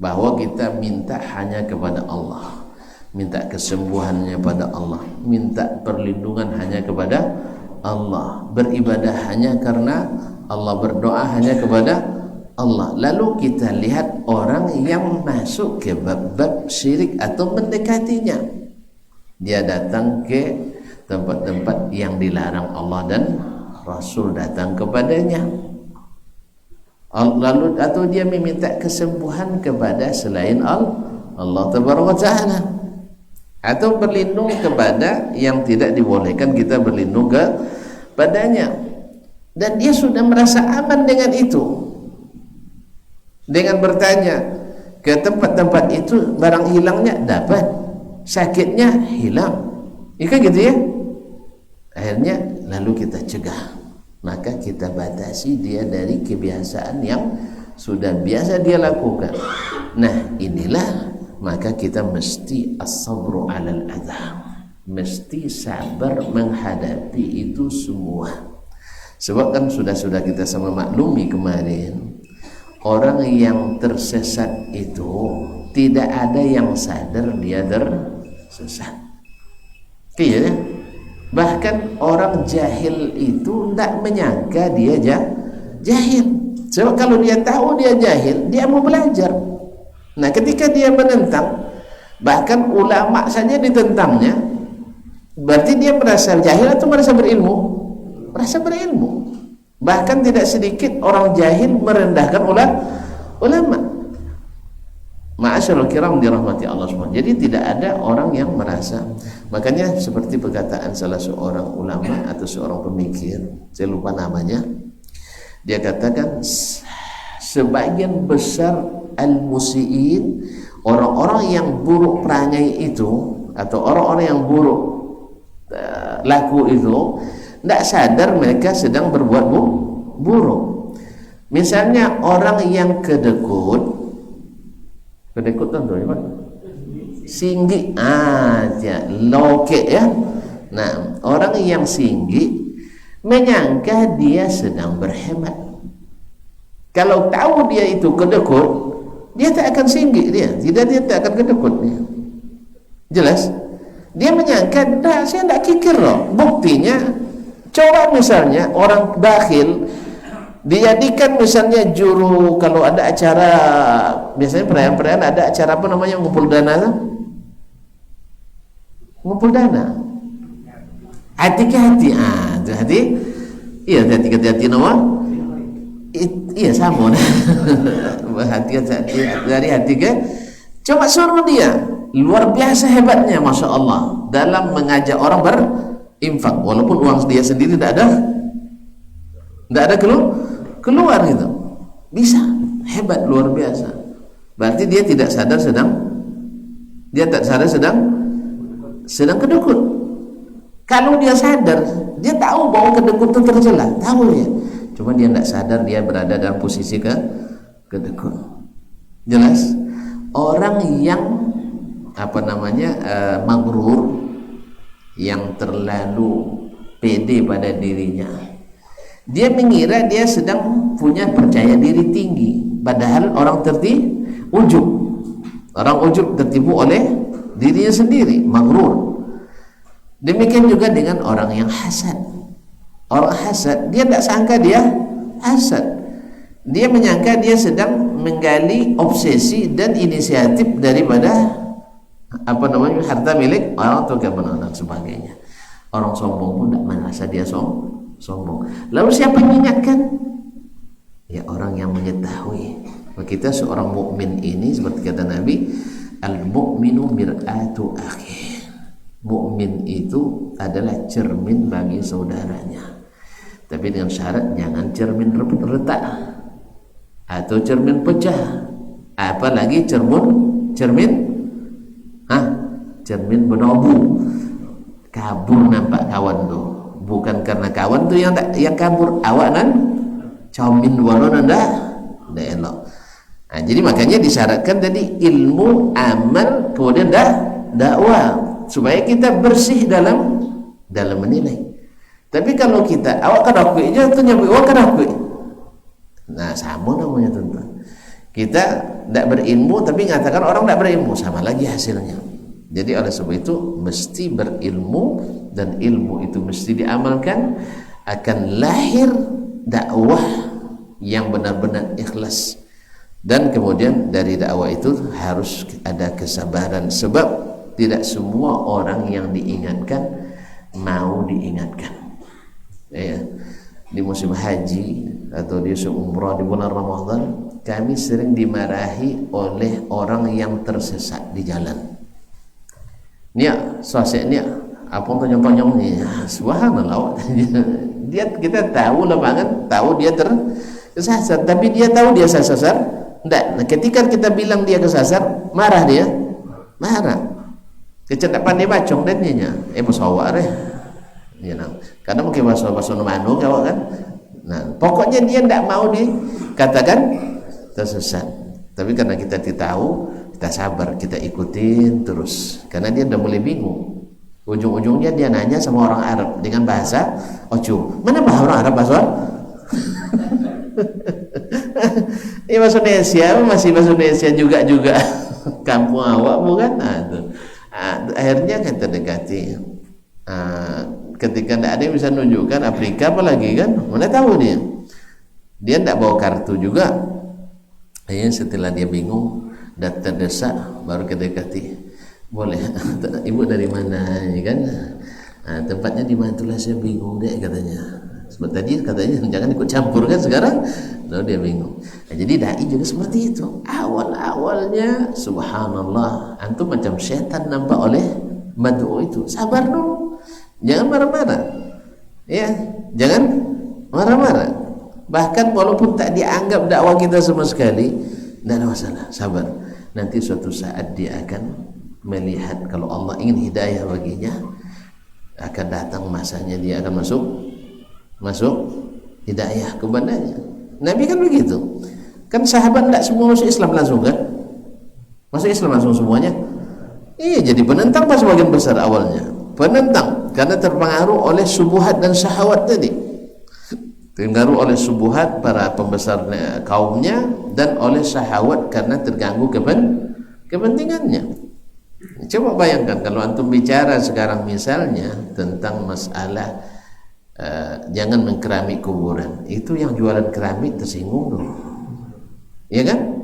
bahwa kita minta hanya kepada Allah, minta kesembuhannya pada Allah, minta perlindungan hanya kepada Allah, beribadah hanya karena Allah, berdoa hanya kepada Allah. Lalu kita lihat orang yang masuk ke bab-bab syirik atau mendekatinya, dia datang ke tempat-tempat yang dilarang Allah dan Rasul datang kepadanya, lalu atau dia meminta kesembuhan kepada selain Allah Tabaraka Ta'ala, atau berlindung kepada yang tidak dibolehkan kita berlindung kepadanya, dan dia sudah merasa aman dengan itu. Dengan bertanya ke tempat-tempat itu, barang hilangnya dapat, sakitnya hilang, kan gitu ya. Akhirnya lalu kita cegah, maka kita batasi dia dari kebiasaan yang sudah biasa dia lakukan. Nah inilah, maka kita mesti as-sabru 'alal adha, mesti sabar menghadapi itu semua. Sebab kan sudah kita sama maklumi kemarin, orang yang tersesat itu tidak ada yang sadar dia tersesat. Iya, bahkan orang jahil itu tidak menyangka dia jahil. Sebab kalau dia tahu dia jahil, dia mau belajar. Nah ketika dia menentang, bahkan ulama saja ditentangnya, berarti dia merasa jahil atau merasa berilmu? Merasa berilmu. Bahkan tidak sedikit orang jahil merendahkan ulama. Ma'asyiral kiram dirahmati Allah SWT. Jadi tidak ada orang yang merasa. Makanya seperti perkataan salah seorang ulama atau seorang pemikir, saya lupa namanya, dia katakan sebagian besar al-musiin, orang-orang yang buruk perangai itu, atau orang-orang yang buruk laku itu, tidak sadar mereka sedang berbuat buruk. Misalnya orang yang kedekut tentu ya Pak, singgi, loke ya. Nah orang yang singgi menyangka dia sedang berhemat. Kalau tahu dia itu kedekut, dia tak akan singgi, dia tak akan kedekut. Jelas? Dia menyangka, saya tidak kikir loh. Buktinya, coba misalnya orang bakhil dijadikan misalnya juru, kalau ada acara, biasanya perayaan-perayaan ada acara apa namanya, ngumpul dana, hati-hati, iya hati-hati nama, iya sama, hati-hati dari hati ke, coba suruh dia, luar biasa hebatnya, masya Allah, dalam mengajak orang berinfak, walaupun uang dia sendiri tidak ada keluar gitu, bisa, hebat, luar biasa. Berarti dia tidak sadar sedang kedekut. Kalau dia sadar, dia tahu bahwa kedekut itu tercela, tahu ya, cuma dia tidak sadar dia berada dalam posisi kedekut. Jelas? Orang yang maghrur, yang terlalu pede pada dirinya, dia mengira dia sedang punya percaya diri tinggi, padahal orang ujub tertipu oleh dirinya sendiri, maghrur. Demikian juga dengan orang yang hasad. Orang hasad, dia tidak sangka dia hasad, dia menyangka dia sedang menggali obsesi dan inisiatif daripada harta milik orang atau dan sebagainya. Orang sombong pun tidak merasa dia sombong. Lalu siapa yang mengingatkan? Ya orang yang mengetahui. Kita seorang mukmin ini seperti kata Nabi, al-mu'minu mir'atu akhi. Mukmin itu adalah cermin bagi saudaranya. Tapi dengan syarat jangan cermin retak atau cermin pecah. Apalagi cermin bernobu. Kabur nampak kawan tuh. Bukan karena kawan tuh yang kabur, awak nan comin walon anda tidak elok. Nah, jadi makanya disyaratkan tadi ilmu, amal, kemudian dakwah supaya kita bersih dalam menilai. Tapi kalau kita awak kan aku aja tu nyampe awak kan aku. Nah, sama namanya tuan-tuan. Kita tidak berilmu tapi mengatakan orang tidak berilmu, sama lagi hasilnya. Jadi oleh sebab itu mesti berilmu, dan ilmu itu mesti diamalkan, akan lahir dakwah yang benar-benar ikhlas. Dan kemudian dari dakwah itu harus ada kesabaran, sebab tidak semua orang yang diingatkan mau diingatkan. Ya, di musim haji atau di umrah di bulan Ramadan, kami sering dimarahi oleh orang yang tersesat di jalan. Nia, sosok nia, apa tonyong-tonyong ni? Subhanallah. Dia, kita tahu lapangan, tahu dia tersesat, tapi dia tahu dia sasar. Enggak. Nah, ketika kita bilang dia kesasar, marah dia, marah. Kecendapan dia bacong dan dia pesawat deh. Ya, nah. Karena mungkin bahasa manu kau kan. Nah, pokoknya dia tidak mau dikatakan tersesat. Tapi karena kita tahu, kita sabar, kita ikutin terus. Karena dia udah mulai bingung. Ujung-ujungnya dia nanya sama orang Arab dengan bahasa Ocu. Mana bahasa orang Arab bahasa? Ini bahasa Indonesia, masih bahasa Indonesia juga kampung awak bukan? Akhirnya kita dekati. Ketika tidak ada yang bisa menunjukkan Afrika apalagi kan, mana tahu dia tidak bawa kartu juga. Setelah dia bingung dan terdesak, baru kita dekati. Boleh, ibu dari mana ya kan? Tempatnya di mana? Itulah saya bingung deh katanya. Sebab tadi katanya jangan ikut campur kan, sekarang lalu dia bingung. Nah, jadi dai juga seperti itu. Awal-awalnya subhanallah, antum macam setan nampak oleh mad'u itu. Sabar dulu. Jangan marah-marah. Ya, jangan marah-marah. Bahkan walaupun tak dianggap dakwah kita sama sekali, tidak ada masalah, sabar. Nanti suatu saat dia akan melihat kalau Allah ingin hidayah baginya, akan datang masanya dia akan masuk hidayah kepadanya. Nabi kan begitu. Kan sahabat tidak semua masuk Islam langsung kan? Masuk Islam langsung semuanya? Iya, jadi penentang pas sebagian besar awalnya. Penentang karena terpengaruh oleh subuhat dan syahwat tadi. Terpengaruh oleh subuhat para pembesar kaumnya dan oleh syahwat karena terganggu kepentingannya. Coba bayangkan kalau antum bicara sekarang misalnya tentang masalah jangan mengkeramik kuburan, itu yang jualan keramik tersinggung dong, ya kan?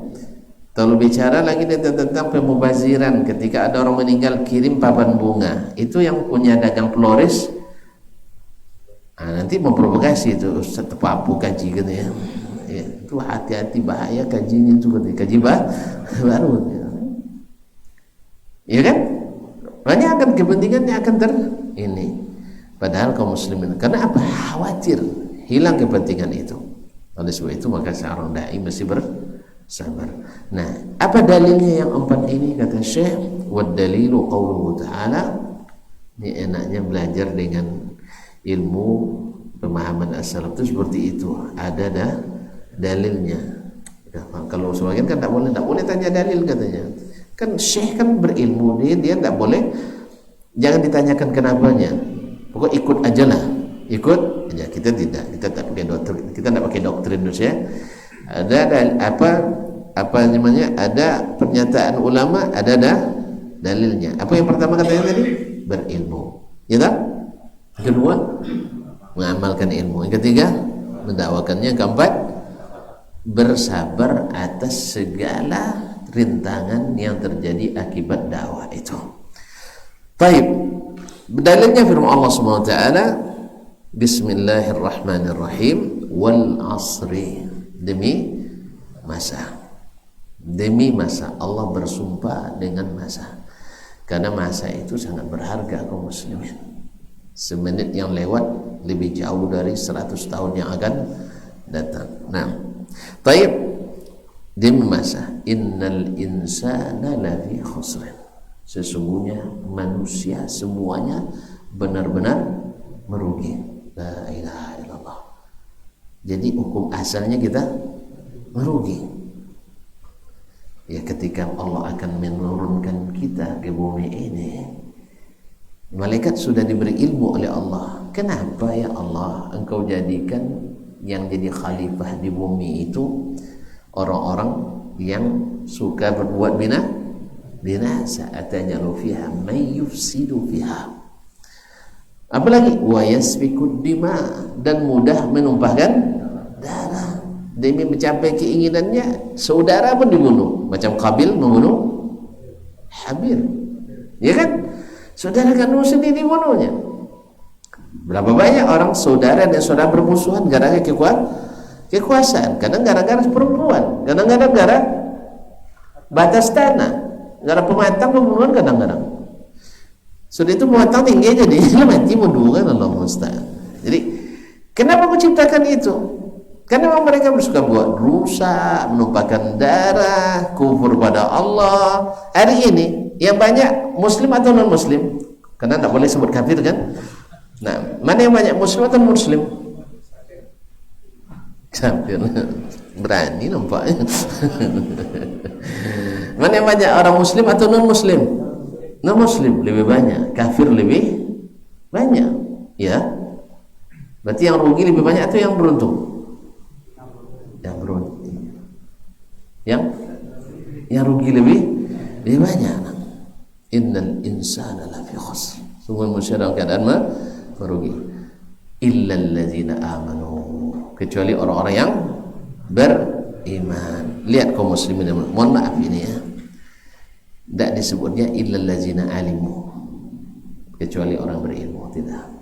Kalau bicara lagi tentang pemubaziran, ketika ada orang meninggal kirim papan bunga, itu yang punya dagang flores, nanti memprovokasi itu, Ustaz papu kaji gitu ya. Itu hati-hati bahaya kajinya itu, kaji baru. Ya kan? Banyak akan kepentingannya akan ini. Padahal kaum muslimin, karena apa? Khawatir hilang kepentingan itu. Oleh sebab itu maka seorang dai mesti bersabar. Nah, apa dalilnya yang empat ini? Kata Syekh, wad dalilu qauluhu ta'ala. Ini enaknya belajar dengan ilmu pemahaman as-salaf itu seperti itu. Ada dalilnya. Kalau sebagian kan tak boleh tanya dalil katanya. Kan Syekh kan berilmu, dia tak boleh, jangan ditanyakan kenapanya. Pokok ikut aja lah, ikut aja. Kita tak pakai doktrin, kita tak pakai doktrin Indonesia. Ada apa namanya? Ada pernyataan ulama, ada dalilnya. Apa yang pertama katanya tadi? Berilmu, ya tak? Kedua, mengamalkan ilmu. Yang ketiga, mendakwakannya. Keempat, bersabar atas segala rintangan yang terjadi akibat dakwah itu. Baik, dalilnya firman Allah Subhanahu wa taala, Bismillahirrahmanirrahim, wal asri, demi masa. Demi masa, Allah bersumpah dengan masa. Karena masa itu sangat berharga kaum muslimin. Semenit yang lewat lebih jauh dari 100 tahun yang akan datang. Nah, baik, demi masa. Innal insana lafi khusrin. Sesungguhnya manusia semuanya benar-benar merugi. La ilaha illallah. Jadi hukum asalnya kita merugi. Ya, ketika Allah akan menurunkan kita ke bumi ini, malaikat sudah diberi ilmu oleh Allah. Kenapa ya Allah engkau jadikan yang jadi khalifah di bumi itu orang-orang yang suka berbuat binasa, atajalu fiha may yufsidu fiha. Apalagi wa yasfikud dima, dan mudah menumpahkan darah. Demi mencapai keinginannya, saudara pun dibunuh, macam Qabil membunuh Habil, ya kan? Saudara kandung sendiri dibunuhnya. Berapa banyak orang saudara dan saudara bermusuhan gara-gara kekuasaan, kadang gara-gara perempuan, kadang-kadang gara batas tanah, gara pematang pembunuhan, kadang-kadang sudah itu pematang tinggi jadi mati mundur kan, Allah musta'an. Jadi kenapa menciptakan itu? Karena memang mereka suka buat rusak, menumpahkan darah, kufur pada Allah. Hari ini yang banyak muslim atau non muslim? Karena tidak boleh sebut kafir kan? Nah, mana yang banyak muslim atau non muslim? Kafir. Berani nampaknya. Mana yang banyak orang muslim atau non muslim? Non muslim lebih banyak, kafir lebih banyak. Ya. Berarti yang rugi lebih banyak atau yang beruntung? Yang beruntung. Yang rugi lebih banyak. Innal insana lafi khusr. Semua manusia dalam keadaan merugi. Illa allazina amanu, kecuali orang-orang yang beriman. Lihat kaum muslimin, mohon maaf ini ya, tidak disebutnya illa allazina alimu, kecuali orang berilmu, tidak.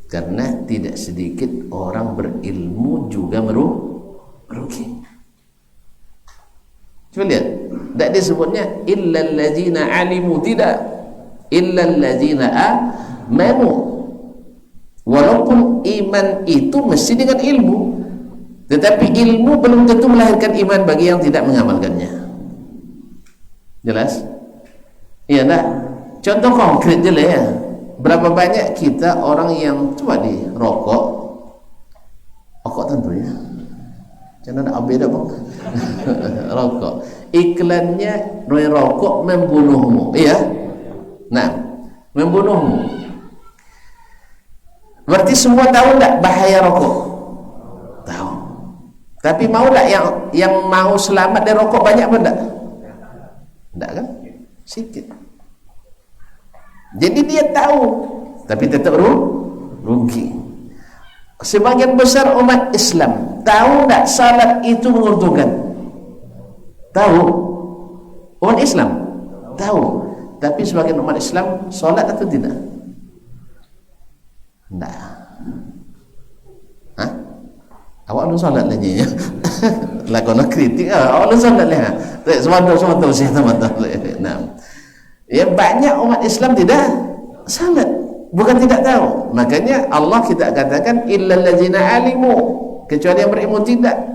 Karena tidak sedikit orang berilmu juga merugi. Coba lihat, tidak disebutnya illal ladzina alimu, tidak, illal ladzina amanu. Walaupun iman itu mesti dengan ilmu, tetapi ilmu belum tentu melahirkan iman bagi yang tidak mengamalkannya. Jelas? Iya enggak? Contoh konkret je lah ya. Berapa banyak kita orang yang coba di rokok tentu ya, jangan ada beda bang. Rokok iklannya rokok membunuhmu, iya. Nah, membunuhmu berarti semua tahu tak bahaya rokok? Tahu. Tapi mau tak yang mau selamat dari rokok banyak pun tak? Tak kan? Sikit. Jadi dia tahu, tapi tetap rugi. Sebagian besar umat Islam tahu tak salat itu menguntungkan? Tahu. Umat Islam tahu, tapi sebagian umat Islam salat atau tidak? Tidak. Hah? Awak belum salat lagi ya? Lakonan kritik. Awak belum salat lagi. Semua sih teman-teman. Nah. Ya, banyak umat Islam tidak salat, bukan tidak tahu. Makanya Allah kita katakan illal ladzina alimu, kecuali yang berilmu tidak.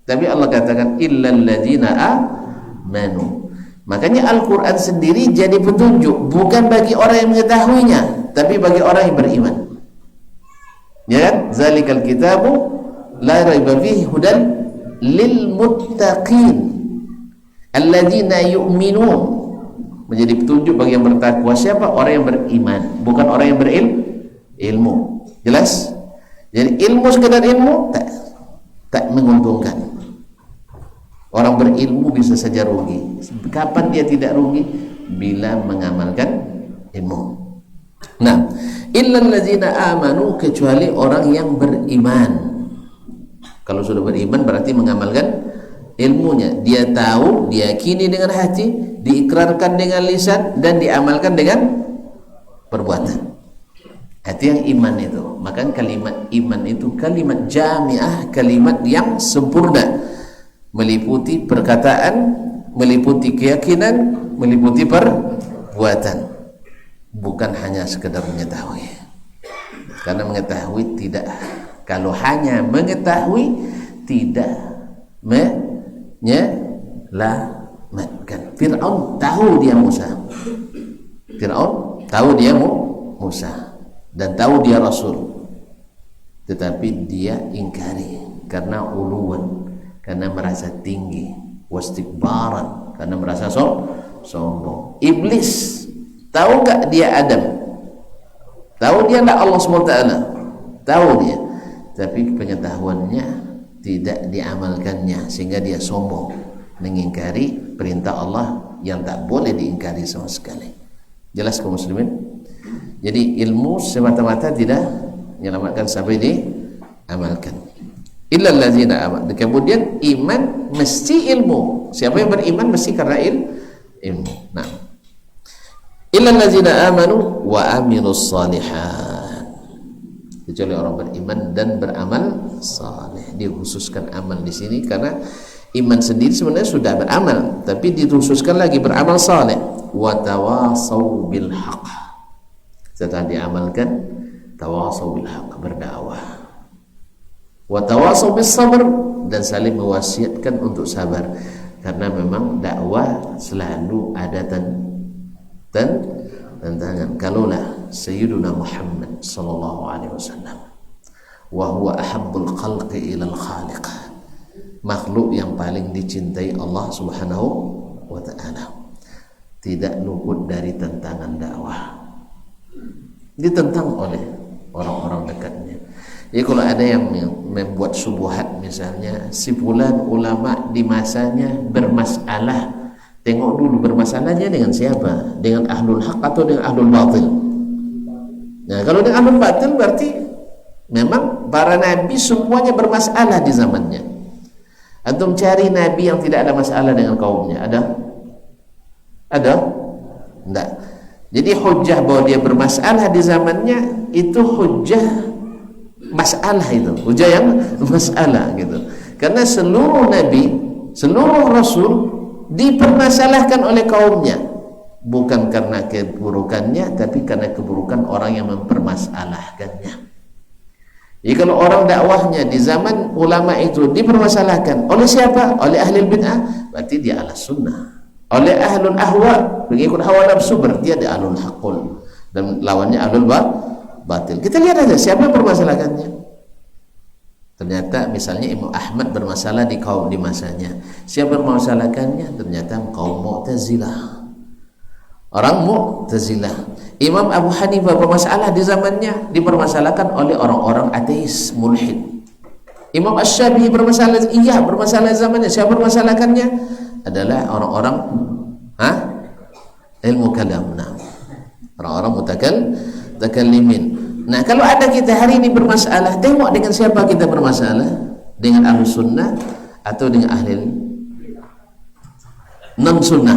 Tapi Allah katakan illal ladzina amanu. Makanya Al-Quran sendiri jadi petunjuk bukan bagi orang yang mengetahuinya, tapi bagi orang yang beriman. Ya kan? Zalikal kitabu la raiba fihi hudan lil muttaqin alladzina yu'minun. Menjadi petunjuk bagi yang bertakwa. Siapa? Orang yang beriman, bukan orang yang berilmu. Jelas? Jadi ilmu, sekadar ilmu tak menguntungkan. Orang berilmu bisa saja rugi. Kapan dia tidak rugi? Bila mengamalkan ilmu. Nah, illal ladzina amanu, kecuali orang yang beriman. Kalau sudah beriman berarti mengamalkan ilmunya. Dia tahu, diyakini dengan hati, diikrarkan dengan lisan, dan diamalkan dengan perbuatan. Itu yang iman itu. Maka kalimat iman itu kalimat jami'ah, kalimat yang sempurna, meliputi perkataan, meliputi keyakinan, meliputi perbuatan, bukan hanya sekedar mengetahui. Karena mengetahui tidak, kalau hanya mengetahui tidak menyelamatkan. Fir'aun tahu dia Musa. Fir'aun tahu dia Musa dan tahu dia Rasul, tetapi dia ingkari karena uluan, karena merasa tinggi, wastikbaran karena merasa sombong. Iblis tahu nggak dia Adam? Tahu dia nggak Allah SWT? Tahu dia, tapi pengetahuannya tidak diamalkannya sehingga dia sombong, mengingkari perintah Allah yang tak boleh diingkari sama sekali. Jelas kaum muslimin? Jadi ilmu semata-mata tidak menyelamatkan sampai diamalkan. Illal ladzina amanu. Kemudian iman mesti ilmu. Siapa yang beriman mesti karena ilmu. Nah, illal ladzina amanu wa amilus shalihat. Kecuali orang beriman dan beramal saleh. Dikhususkan amal di sini karena iman sendiri sebenarnya sudah beramal, tapi dikhususkan lagi beramal saleh. Wa tawasau bil haqq. Setelah diamalkan, tawasau bil haqq, berdakwah. Wa tawasau bis sabr, dan saling mewasiatkan untuk sabar, karena memang dakwah selalu ada tantangan. Kalaulah Sayyiduna Muhammad sallallahu alaihi wasallam wa huwa ahabbul khalqi ilal khaliq, makhluk yang paling dicintai Allah Subhanahu wa taala, tidak luput dari tantangan dakwah. Ditentang oleh orang-orang dekatnya. Jadi kalau ada yang membuat subuhat, misalnya si fulan ulama di masanya bermasalah, tengok dulu bermasalahnya dengan siapa, dengan ahlul haq atau dengan ahlul batil. Nah, kalau dengan ahlul batil berarti memang para nabi semuanya bermasalah di zamannya. Antum cari nabi yang tidak ada masalah dengan kaumnya, ada? Enggak. Jadi hujjah bahwa dia bermasalah di zamannya itu hujjah masalah, itu hujjah yang masalah gitu. Karena seluruh nabi, seluruh rasul dipermasalahkan oleh kaumnya, bukan karena keburukannya, tapi karena keburukan orang yang mempermasalahkannya. Jadi kalau orang dakwahnya di zaman ulama itu dipermasalahkan oleh siapa? Oleh ahli bid'ah, berarti dia ala sunnah. Oleh ahlul ahwa, pengikut hawa nafsu, berarti dia ahlul haqqul, dan lawannya ahlul batil. Kita lihat aja siapa yang permasalahannya. Ternyata misalnya Imam Ahmad bermasalah di kaum di masanya. Siapa yang permasalahannya? Ternyata kaum Mu'tazilah. Orang Mu'tazilah. Imam Abu Hanifah bermasalah di zamannya, dipermasalahkan oleh orang-orang ateis mulhid. Imam Asy-Syafi'i bermasalah zamannya. Siapa bermasalahkannya? Adalah orang-orang ilmu kalam. Nah, orang-orang mutakallimin. Nah, kalau ada kita hari ini bermasalah, tengok dengan siapa kita bermasalah, dengan ahli sunnah atau dengan ahli non sunnah.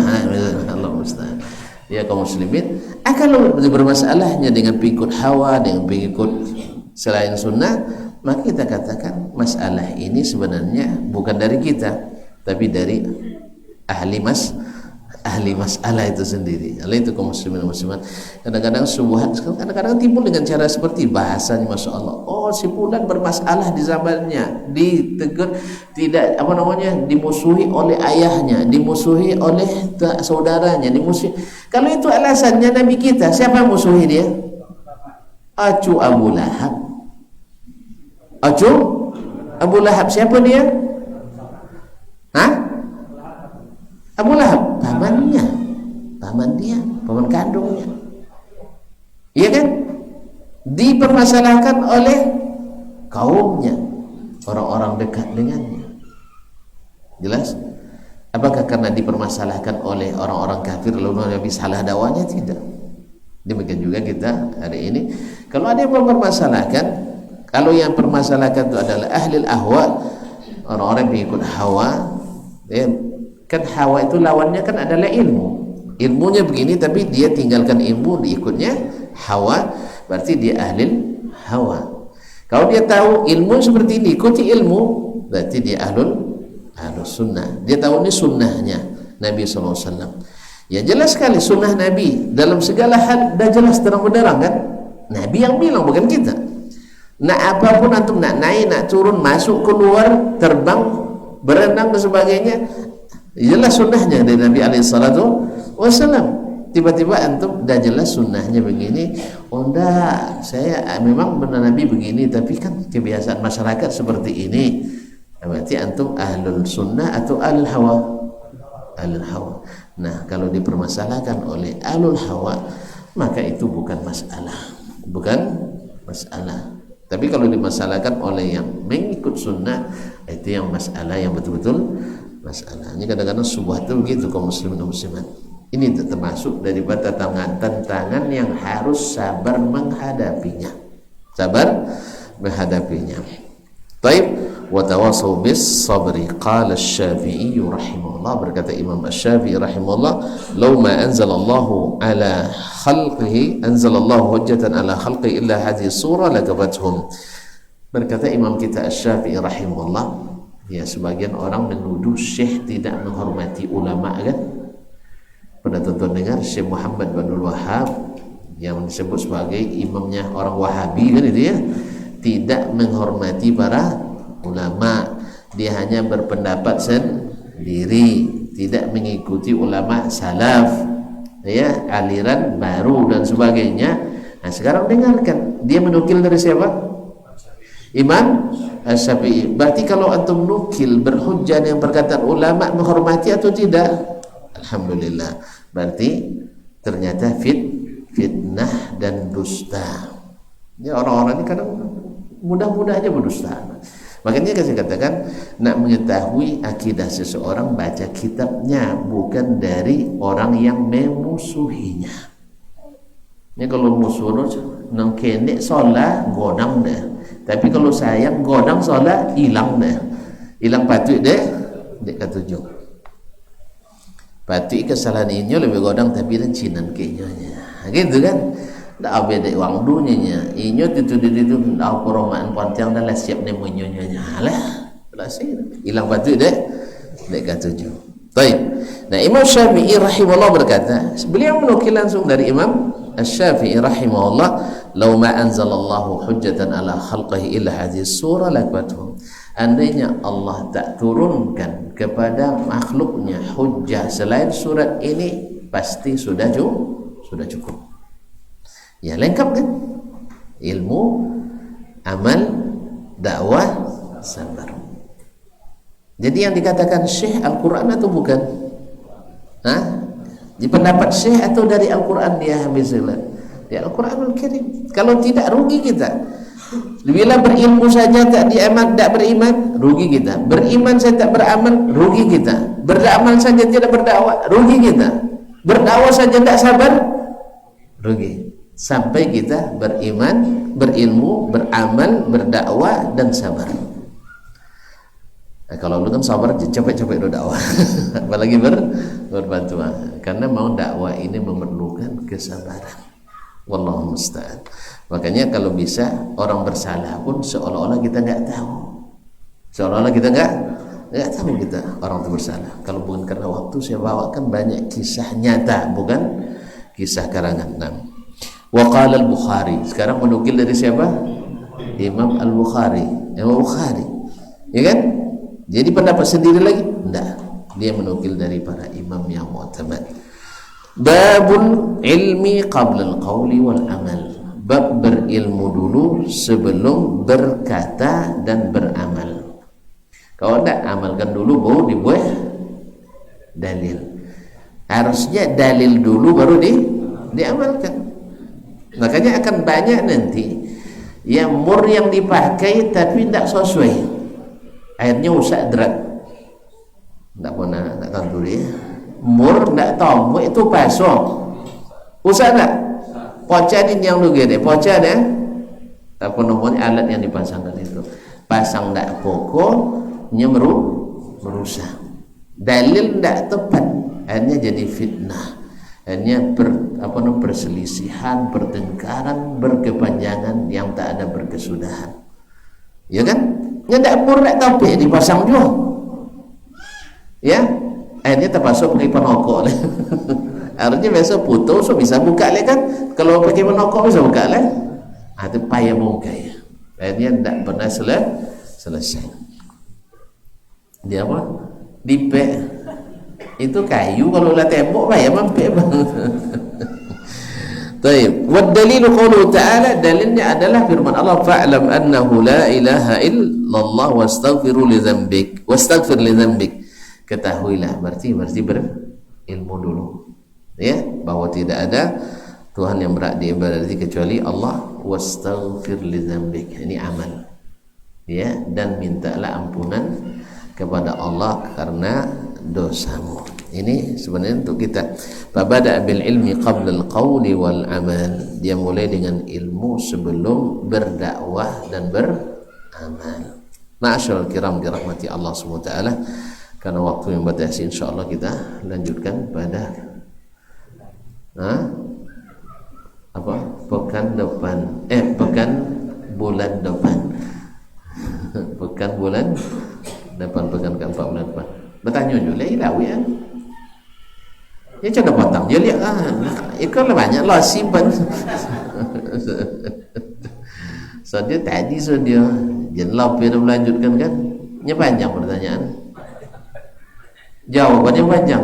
Allah musta'an. Ya kaum muslimin, kalau bermasalahnya dengan pengikut hawa, dengan pengikut selain sunnah, maka kita katakan masalah ini sebenarnya bukan dari kita, tapi dari ahli masalah itu sendiri. Oleh itu kaum muslimin dan muslimat, kadang-kadang subuhat kadang-kadang timbul dengan cara seperti bahasanya, masya Allah. Oh, si fulan bermasalah di zamannya, ditegur, tidak dimusuhi oleh ayahnya, dimusuhi oleh saudaranya, dimusuhi. Kalau itu alasannya Nabi kita, siapa yang musuhi dia? Acu Abu Lahab. Acu Abu Lahab, siapa dia? Abu Lahab, paman dia, paman kandungnya. Iya kan? Dipermasalahkan oleh kaumnya, orang-orang dekat dengannya. Jelas? Apakah karena dipermasalahkan oleh orang-orang kafir lalu Nabi salah dakwanya? Tidak. Demikian juga kita hari ini, kalau ada yang mempermasalahkan, kalau yang permasalahkan itu adalah ahli ahwa, orang-orang yang mengikut hawa, kan hawa itu lawannya kan adalah ilmunya begini, tapi dia tinggalkan ilmu, diikutnya hawa, berarti dia ahli hawa. Kalau dia tahu ilmu seperti ini, ikuti ilmu, berarti dia ahlus sunnah. Dia tahu ini sunnahnya Nabi SAW. Ya jelas sekali sunnah Nabi dalam segala hal, dah jelas terang-benderang kan. Nabi yang bilang, bukan kita. Nah, apapun antum nak naik, nak turun, masuk, keluar, terbang, berenang dan sebagainya, jelas sunnahnya dari Nabi SAW. Tiba-tiba antum dah jelas sunnahnya begini. Oh enggak, saya memang benar Nabi begini, tapi kan kebiasaan masyarakat seperti ini. Berarti antum ahlul sunnah atau ahlul hawa? Ahlul hawa. Nah, kalau dipermasalahkan oleh ahlul hawa, maka itu bukan masalah. Bukan masalah. Tapi kalau dimasalahkan oleh yang mengikut sunnah, itu yang masalah, yang betul-betul masalah. Ini kadang-kadang subhat itu begitu kaum muslimin dan muslimat. Ini termasuk daripada tantangan yang harus sabar menghadapinya. Sabar menghadapinya. Baik, wa tawasaw bis sabri. Qala Asy-Syafi'i rahimahullah, berkata Imam Asy-Syafi'i rahimahullah, law ma anzalallahu ala khalqihi anzalallahu hujjatan ala khalqi illa hadhihi surah lakafathum. Berkata Imam kita Asy-Syafi'i rahimahullah, ya sebagian orang menuduh Syekh tidak menghormati ulama kan? Pernah tonton dengar Syekh Muhammad bin Wahab yang disebut sebagai imamnya orang Wahabi kan itu ya, tidak menghormati para ulama, dia hanya berpendapat sendiri, tidak mengikuti ulama salaf, ya, aliran baru dan sebagainya. Nah, sekarang dengarkan, dia menukil dari siapa? Imam Asy-Syafi'i. Berarti kalau antum nukil berhujjah yang perkataan ulama, menghormati atau tidak? Alhamdulillah. Berarti ternyata fitnah dan dusta. Ya, orang-orang ini kadang mudah-mudah aja berdusta. Makanya saya katakan, nak mengetahui akidah seseorang, baca kitabnya, bukan dari orang yang memusuhinya. Ini kalau musuh nang kenek solat godang deh, tapi kalau sayang godang solat hilang deh, hilang patut deh, dek ketujuh. Patut kesalahan inyo lebih godang tapi dan cinan kenyonya, gitu kan? Dah beda wang dunia inyo itu dah perumahan pantiang dah lah siap nemu nyonya lah, belasih hilang patut deh, dek ketujuh. Baik. Nah, Imam Syafi'i rahimahullah berkata, beliau menukil langsung dari Imam Asy-Syafi'i rahimahullah, "Law ma anzalallahu hujjatan ala khalqihi illa hadhihi surah lakwathum." Andainya Allah tak turunkan kepada makhluknya hujjah selain surat ini, pasti sudah cukup. Ya, lengkap kan? Ilmu, amal, dakwah, sabar. Jadi yang dikatakan Syekh Al-Quran atau bukan? Hah? Di pendapat Syekh atau dari Al-Quran dia habislah? Di Al-Quranul Karim. Kalau tidak, rugi kita. Bila berilmu saja tak beriman, rugi kita. Beriman saja tak beramal, rugi kita. Beramal saja tidak berdakwah, rugi kita. Berdakwah saja tak sabar, rugi. Sampai kita beriman, berilmu, beramal, berdakwah dan sabar. Nah, kalau lu kan sabar capek-capek lu dakwah apalagi berbantuan, karena mau dakwah ini memerlukan kesabaran. Wallahu musta'an. Makanya kalau bisa orang bersalah pun seolah-olah kita nggak tahu, seolah-olah kita nggak tahu kita orang itu bersalah. Kalau bukan karena waktu, saya bawakan banyak kisah nyata, bukan kisah karangan. Nah, wa qala al-Bukhari, sekarang menukil dari siapa? Imam Al-Bukhari. Imam Bukhari, ya kan? Jadi pendapat sendiri lagi? Tidak. Dia menukil dari para imam yang mu'tamad. Babul ilmi qabla al-qawli wal amal. Bab berilmu dulu sebelum berkata dan beramal. Kalau tidak, amalkan dulu baru dibuat dalil. Harusnya dalil dulu baru diamalkan. Makanya akan banyak nanti yang mur yang dipakai tapi tidak sesuai. Akhirnya usak derat, tak pernah tak tahu dia mur tak tahu itu pasok usak tak poca ni yang lu gede poca deh, tak pernah alat yang dipasangkan itu pasang tak pokoknya merusak, dalil tak tepat, akhirnya jadi fitnah, akhirnya perselisihan, pertengkaran, berkepanjangan yang tak ada berkesudahan, ya kan? Ya tak pur nak topik dipasang juga, ya akhirnya terpasuk pakai penokok lah. Artinya biasa putus so bisa buka lah kan, kalau pakai penokok bisa buka lah. Itu payah buka ya, akhirnya tak pernah selesai. Dia apa? Dipek itu kayu, kalau lah tembok payah mampek bang. Taib. Wa dalilu qauluhu ta'ala, dalilnya adalah firman Allah, fa'lam annahu la ilaha illallah wastaghfiru li dzambik. Wastaghfir li dzambik. Ketahuilah, berarti berilmu dulu. Ya, bahwa tidak ada Tuhan yang berhak diibadati kecuali Allah. Wastaghfir li dzambik. Ini amal. Ya, dan mintalah ampunan kepada Allah karena dosamu. Ini sebenarnya untuk kita. Fabada bil ilmi qabla al qawli wal amal. Dia mulai dengan ilmu sebelum berdakwah dan beramal. Ma'asyiral kiram dirahmati Allah Subhanahu wa taala. Karena waktu yang batasi, insyaallah kita lanjutkan pada pekan depan. Pekan bulan depan. Pekan bulan depan, pekan keempat bulan depan. Bertanya juga ilawi kan. Ya coba potong je lihat ikut lah banyak lah simpan. So dia tadi dia jenlap dia melanjutkan kan. Nya panjang pertanyaan. Jawabannya panjang.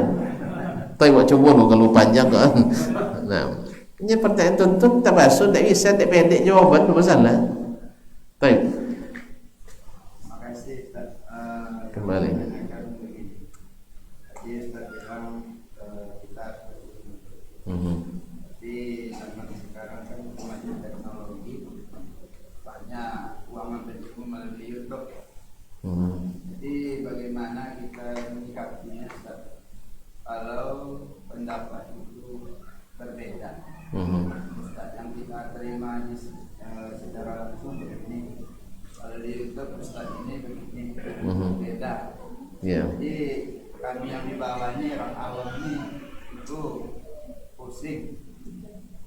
Tapi buat coba lo kalau panjang kan. Nah, nya pertanyaan tuntut tak basuh tak bisa tak pendek jawaban tu masalah. Baik. Makasih kembali. Di zaman sekarang kan kemajuan teknologi banyak uang penjuru melalui YouTube. Jadi bagaimana kita menyikapinya kalau pendapat itu berbeda? Ustaz, yang kita terima secara langsung begini, kalau di YouTube Ustaz ini begini, beda. Jadi kami yang di bawahnya orang awam ini itu pusing.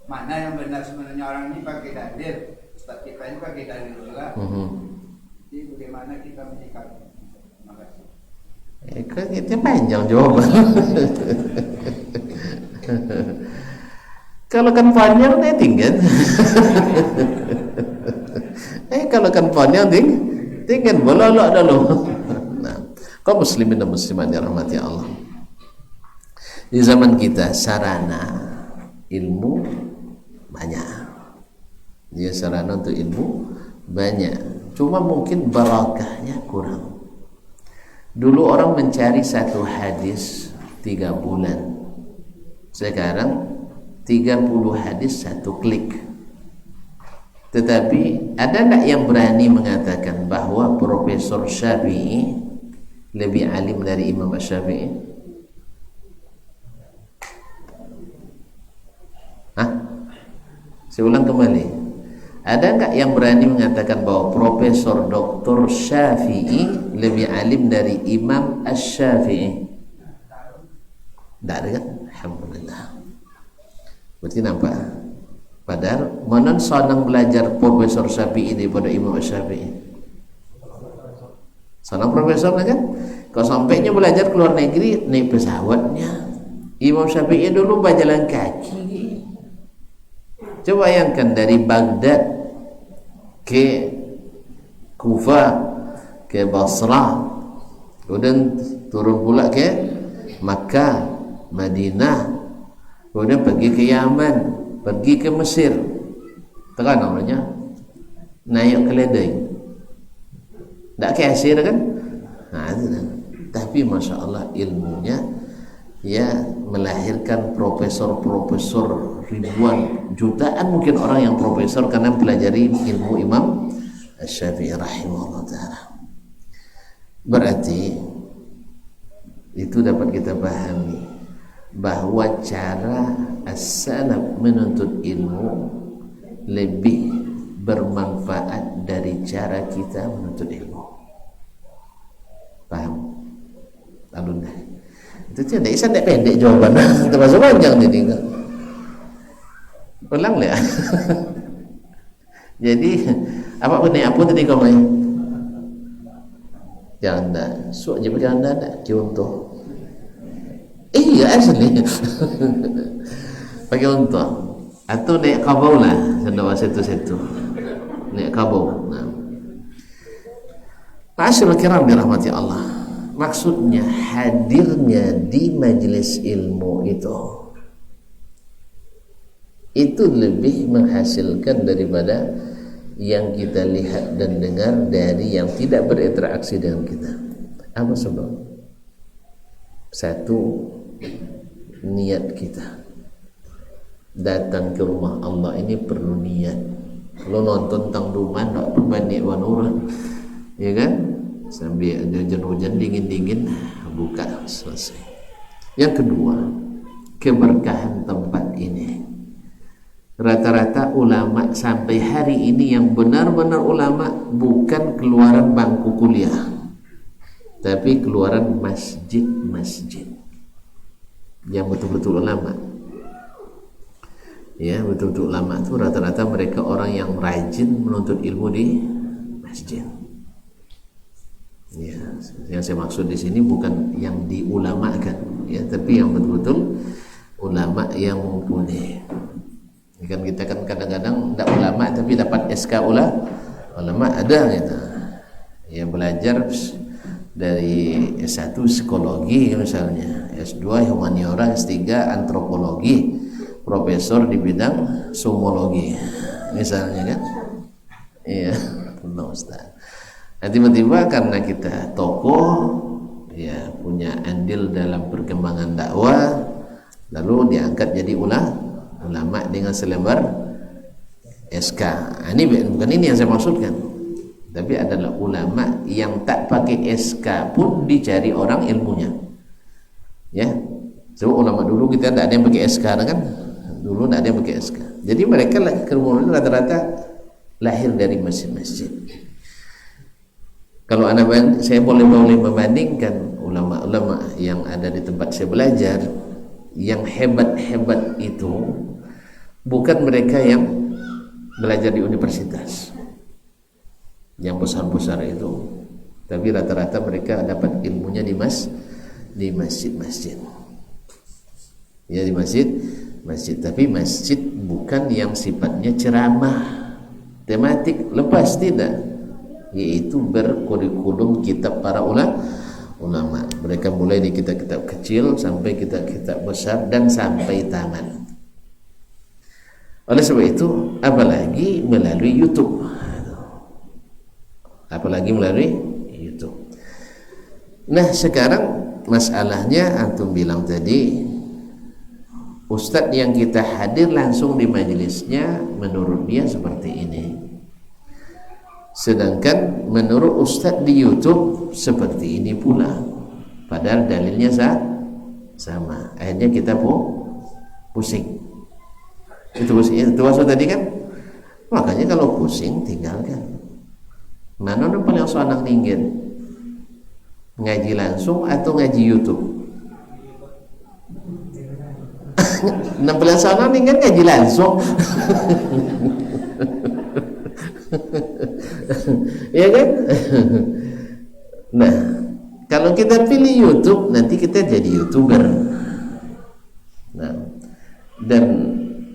Mana yang benar sebenarnya, orang ini pakai dalil, Ustaz kita ini pakai dalil juga. Jadi bagaimana kita menyikapi? Terima kasih. Itu panjang jawaban. Kalau kan panjang dia tinggal. Kalau kan panjang tinggal bololok dulu. Nah, kaum muslimin dan muslimat dirahmati Allah. Di zaman kita sarana ilmu banyak. Dia sarana untuk ilmu banyak. Cuma mungkin barakahnya kurang. Dulu orang mencari satu hadis 3 bulan. Sekarang 30 hadis 1 klik. Tetapi ada tak yang berani mengatakan bahwa Profesor Syafi'i lebih alim dari Imam Syafi'i? Saya ulang kembali. Ada enggak yang berani mengatakan bahwa Profesor Dr. Syafi'i lebih alim dari Imam Asy-Syafi'i? Tak ada kan? Alhamdulillah. Berarti nampak. Padahal mana senang belajar Profesor Syafi'i daripada Imam Asy-Syafi'i? Senang profesor kan? Kalau sampainya belajar ke luar negeri naik pesawatnya. Imam Syafi'i dulu berjalan kaki. Coba bayangkan dari Baghdad ke Kufah ke Basrah, kemudian turun pula ke Makkah, Madinah, kemudian pergi ke Yaman, pergi ke Mesir. Terang namanya naik keledai. Tak kasir kan? Nah, itu kan. Tapi Masya Allah ilmunya ya melahirkan profesor-profesor ribuan, jutaan mungkin orang yang profesor karena pelajari ilmu Imam Asy-Syafi'i rahimahullah ta'ala. Berarti itu dapat kita pahami bahwa cara as-salaf menuntut ilmu lebih bermanfaat dari cara kita menuntut ilmu. Paham? Alun dah. Itu tidak bisa tidak pendek jawaban. Termasuk panjang jadi. Ulang lah. Jadi apa pun apa tadi kau main? Jangan dah. Suak je berjalan dah. Contoh. Iya asli. Pakai contoh. Atau naik kabau lah. Sendawa situ-situ. Naik kabau. Nah. Ma'asyiral kiram dirahmati Allah. Maksudnya hadirnya di majelis ilmu itu itu lebih menghasilkan daripada yang kita lihat dan dengar dari yang tidak berinteraksi dengan kita. Apa sebab? Satu, niat kita datang ke rumah Allah ini perlu niat. Kalau nonton tang duman tak berbanding wanurah, ya kan? Sambil hujan-hujan dingin-dingin buka selesai. Yang kedua, keberkahan tempat ini. Rata-rata ulama sampai hari ini yang benar-benar ulama bukan keluaran bangku kuliah, tapi keluaran masjid-masjid yang betul-betul ulama. Ya, betul-betul ulama itu rata-rata mereka orang yang rajin menuntut ilmu di masjid. Ya, yang saya maksud di sini bukan yang diulamakan, ya, tapi yang betul-betul ulama yang mumpuni. Kan kita kan kadang-kadang tidak ulama tapi dapat SK ulama ada gitu. Ya, belajar dari S1 psikologi misalnya, S2 humaniora, S3 antropologi, profesor di bidang zoologi misalnya kan. Iya, benar Ustaz. Nah, tiba-tiba karena kita tokoh, ya, punya andil dalam perkembangan dakwah, lalu diangkat jadi ulama dengan selembar SK. Ini bukan ini yang saya maksudkan, tapi adalah ulama yang tak pakai SK pun dicari orang ilmunya. Ya, so ulama dulu kita tidak ada yang pakai SK kan? Dulu tidak ada yang pakai SK. Jadi mereka rata-rata lahir dari masjid-masjid. Kalau saya boleh membandingkan ulama-ulama yang ada di tempat saya belajar, yang hebat-hebat itu bukan mereka yang belajar di universitas yang besar-besar itu, tapi rata-rata mereka dapat ilmunya di masjid-masjid. Ya, di masjid, tapi masjid bukan yang sifatnya ceramah tematik lepas, tidak, yaitu berkurikulum kitab para ulama. Mereka mulai di kitab-kitab kecil sampai kitab-kitab besar dan sampai tamat. Oleh sebab itu, apalagi melalui YouTube. Nah, sekarang masalahnya antum bilang tadi, ustadz yang kita hadir langsung di majelisnya menurut dia seperti ini, sedangkan menurut ustadz di YouTube seperti ini pula, padahal dalilnya sama. Akhirnya kita pusing. Itu maksud tadi kan. Makanya kalau pusing tinggalkan. Mana yang paling soanak ninggin, ngaji langsung atau ngaji YouTube? Nah, paling soanak ninggin ngaji langsung. Ya kan? Nah, kalau kita pilih YouTube, nanti kita jadi YouTuber. Nah, dan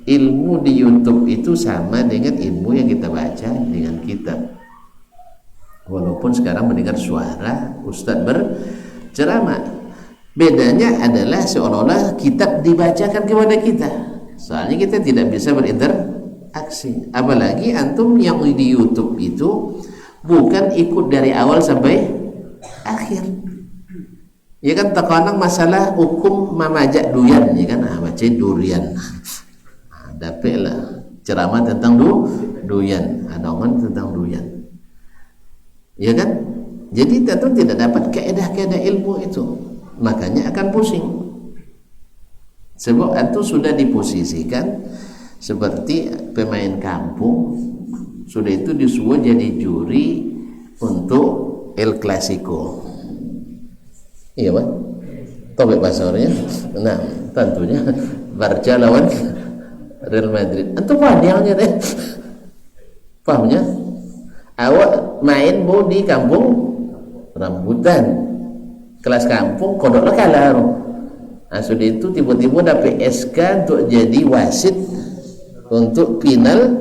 ilmu di YouTube itu sama dengan ilmu yang kita baca dengan kitab. Walaupun sekarang mendengar suara ustadz berceramah, bedanya adalah seolah-olah kitab dibacakan kepada kita. Soalnya kita tidak bisa berinteraksi. Apalagi antum yang di YouTube itu bukan ikut dari awal sampai akhir. Ya kan, terkadang masalah hukum mamajak duyan, ya kan, baca durian. Dapatlah ceramah tentang duyan, adongan tentang duyan, ya kan? Jadi tentu tidak dapat kaedah-kaedah ilmu itu, makanya akan pusing. Sebab itu sudah diposisikan seperti pemain kampung, sudah itu disuruh jadi juri untuk El Clasico. Iya Pak? Topik pasarnya. Nah, tentunya Barca lawan Real Madrid. Antum pahamnya deh. Pahamnya? Awak main mau di kampung rambutan, kelas kampung kodoklah kalah. Nah, sudah itu tiba-tiba dapat SK untuk jadi wasit untuk final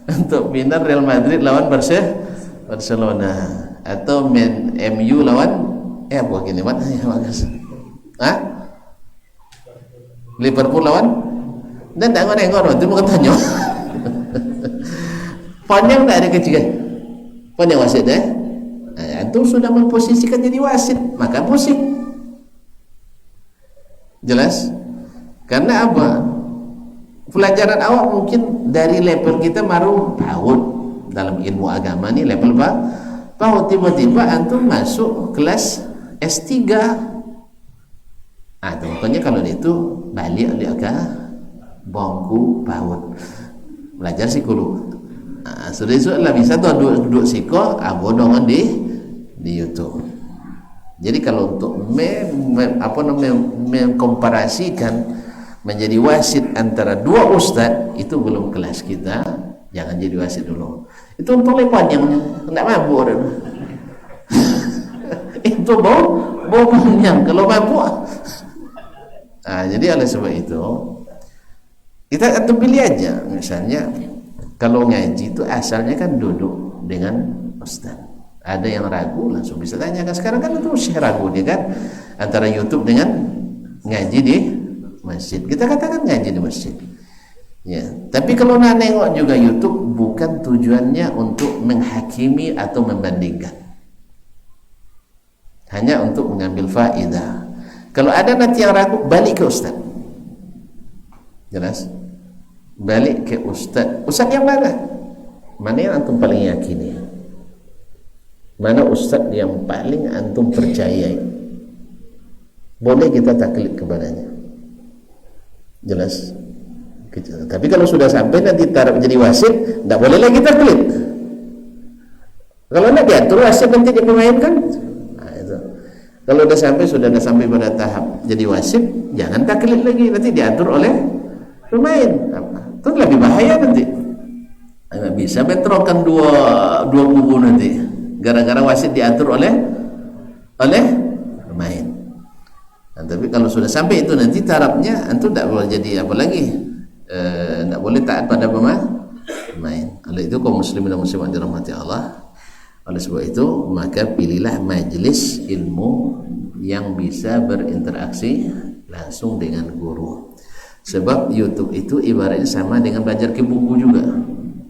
untuk final Real Madrid lawan Barcelona, atau MU lawan apa gini Mat? Liverpool lawan dan tak nengok itu bukan tanya. Panjang tak ada kecil. Panjang wasit antum sudah memposisikan jadi wasit, maka pusing. Jelas? Karena apa? Pelajaran awal mungkin dari level kita baru PAUD dalam ilmu agama ni level PAUD, tiba-tiba antum masuk kelas S3. Makanya kalau itu balik ke bangku PAUD belajar psikologi. Sudah lah bisa tuh duduk psiko bodongan di YouTube. Jadi kalau untuk mengkomparasikan menjadi wasit antara dua ustaz, itu belum kelas kita, jangan jadi wasit dulu. Itu untuk panjangnya tidak mampu orang. Itu bau panjang kalau mampu. Jadi oleh sebab itu kita akan pilih aja. Misalnya kalau ngaji itu asalnya kan duduk dengan ustaz. Ada yang ragu langsung bisa tanyakan. Sekarang kan itu syekh ragu dia kan antara YouTube dengan ngaji di masjid. Kita katakan ngaji di masjid. Ya, tapi kalau nak nengok juga YouTube bukan tujuannya untuk menghakimi atau membandingkan. Hanya untuk mengambil faedah. Kalau ada nanti yang ragu, balik ke ustaz. Jelas? Balik ke ustaz. Ustaz yang mana? Mana yang antum paling yakini? Mana ustaz yang paling antum percayai? Boleh kita taklid kepadanya. Jelas? Tapi kalau sudah sampai nanti taraf menjadi wasit, tidak boleh lagi taklid. Kalau tidak diatur wasit nanti dia pemain kan? Itu. Kalau sudah sampai pada tahap jadi wasit, jangan taklid lagi, nanti diatur oleh pemain. Itu lebih bahaya nanti. Nggak bisa bentrokan dua kubu nanti. Gara-gara wasit diatur oleh pemain. Tapi kalau sudah sampai itu nanti tarafnya antum tidak boleh jadi apa lagi, tidak boleh taat pada pemain. Oleh itu kaum muslimin dan muslimat dirahmati Allah, oleh sebab itu maka pilihlah majelis ilmu yang bisa berinteraksi langsung dengan guru. Sebab YouTube itu ibaratnya sama dengan belajar ke buku juga,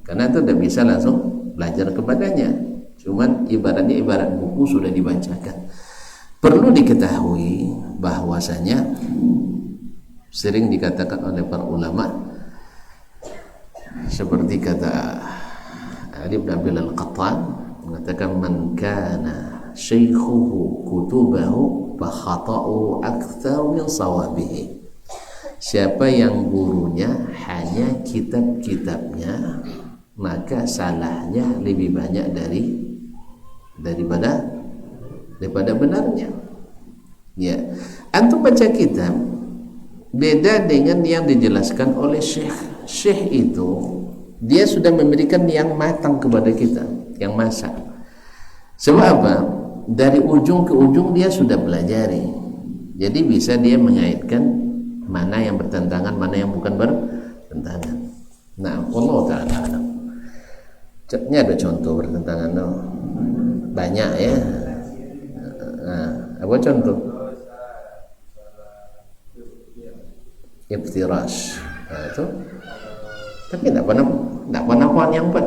karena itu tidak bisa langsung belajar kepadanya. Cuman ibarat buku sudah dibacakan. Perlu diketahui bahwasanya sering dikatakan oleh para ulama, seperti kata Ali bin Abi Al-Qattan mengatakan, man kana syaikhuhu kutubahu fa khata'u aktsar min sawabihi. Siapa yang gurunya hanya kitab-kitabnya, maka salahnya lebih banyak daripada benarnya. Ya, antum baca kitab beda dengan yang dijelaskan oleh syekh. Syekh itu dia sudah memberikan yang matang kepada kita, yang masak. Sebab apa? Dari ujung ke ujung dia sudah pelajari. Jadi bisa dia mengaitkan mana yang bertentangan, mana yang bukan bertentangan. Nah, Allah Ta'ala alam. Ini ada contoh bertentangan banyak ya. Apa contoh? Iftirash. Itu. Tapi tidak pernah puan yang empat.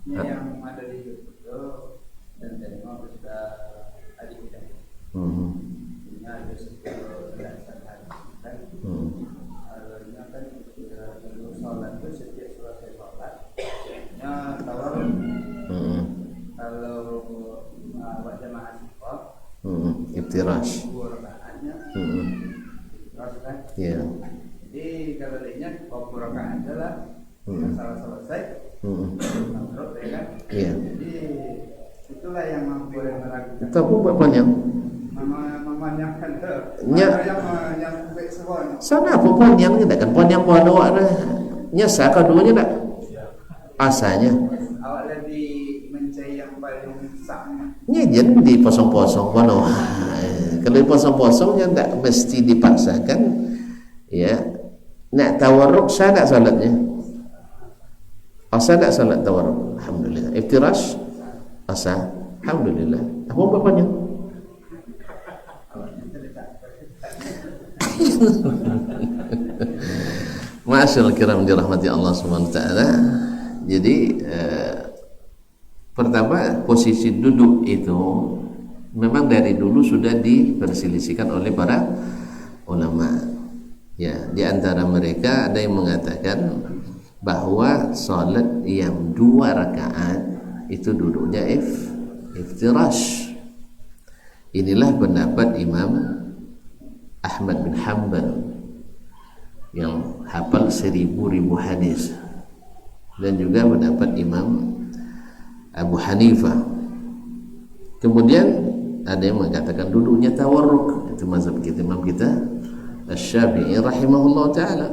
Yang ada di YouTube dan tengok sudah ada kita. Ini ada sebuah belasan hari kan. Alurnya kan sholat itu setiap selesai sholat, nya tawarruk. Kalau jamaah sifat, Iftirash. Iftirash kan. Iya. Jadi kalau lainnya waktu rakaat adalah masalah selesai. Tawarruk ya kan. Iya. Jadi itulah yang boleh meragukan. Itu apa buat panjang? Mamanya kan yang baik semua. Sana apa panjangnya tak kan panjang buat awak dah. Nyasa keduanya tak. Asanya. Awak lebih mencari yang paling sama. Nyejen di posong-posong kono. Kalau di posong-posongnya tak mesti dipaksakan. Ya. Nak tawarruk sah tak salatnya? Asa tak salat tawarruk? Alhamdulillah. Iftirash asa? Alhamdulillah. Apa bapaknya? Ma'asyiral kiram dirahmati Allah Subhanahu wa taala. Jadi pertama, posisi duduk itu memang dari dulu sudah diperselisihkan oleh para ulama. Ya, di antara mereka ada yang mengatakan bahwa salat yang 2 rakaat itu duduknya iftirash. Inilah pendapat Imam Ahmad bin Hanbal yang hafal 1000 hadis, dan juga pendapat Imam Abu Hanifah. Kemudian ada yang mengatakan duduknya tawarruk, itu mazhab kita, Imam kita Asy-Syafi'i rahimahullah ta'ala,